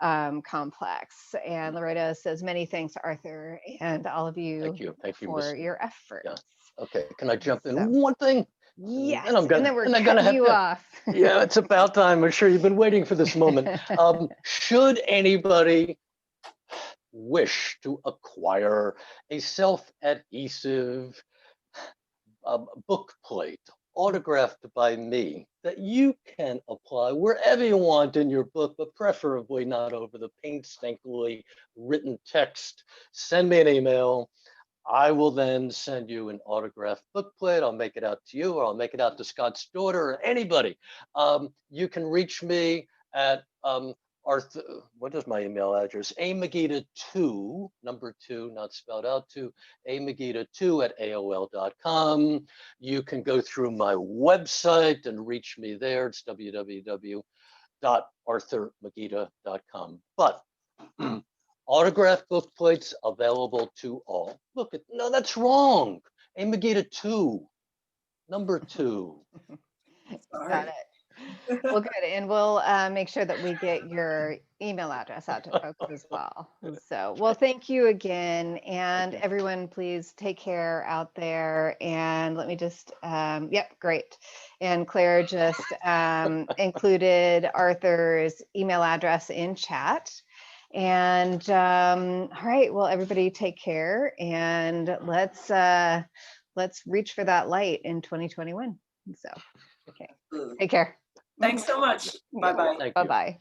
complex. And Loretta says many thanks to Arthur and all of you, Thank you, for Miss. your efforts. Yeah. Okay, can I jump in So- one thing? Yes, And then we're cutting have you to, off. Yeah, it's about time. I'm sure you've been waiting for this moment. Should anybody wish to acquire a self-adhesive book plate autographed by me that you can apply wherever you want in your book, but preferably not over the painstakingly written text, send me an email. I will then send you an autographed book plate. I'll make it out to you, or I'll make it out to Scott's daughter, or anybody. You can reach me at Arthur. What is my email address? Magida2, number 2, not spelled out, Magida2 at AOL.com. You can go through my website and reach me there. It's www.arthurmagida.com. But autographed book plates available to all. Look, no, that's wrong. Magida 2, number 2. Got it. Well, good. And we'll make sure that we get your email address out to folks as well. So, well, thank you again. And everyone, please take care out there. And let me just, yep, great. And Claire just included Arthur's email address in chat. And all right, well, everybody take care, and let's reach for that light in 2021. So, okay, take care. Thanks so much. Bye-bye. Thank you. Bye-bye.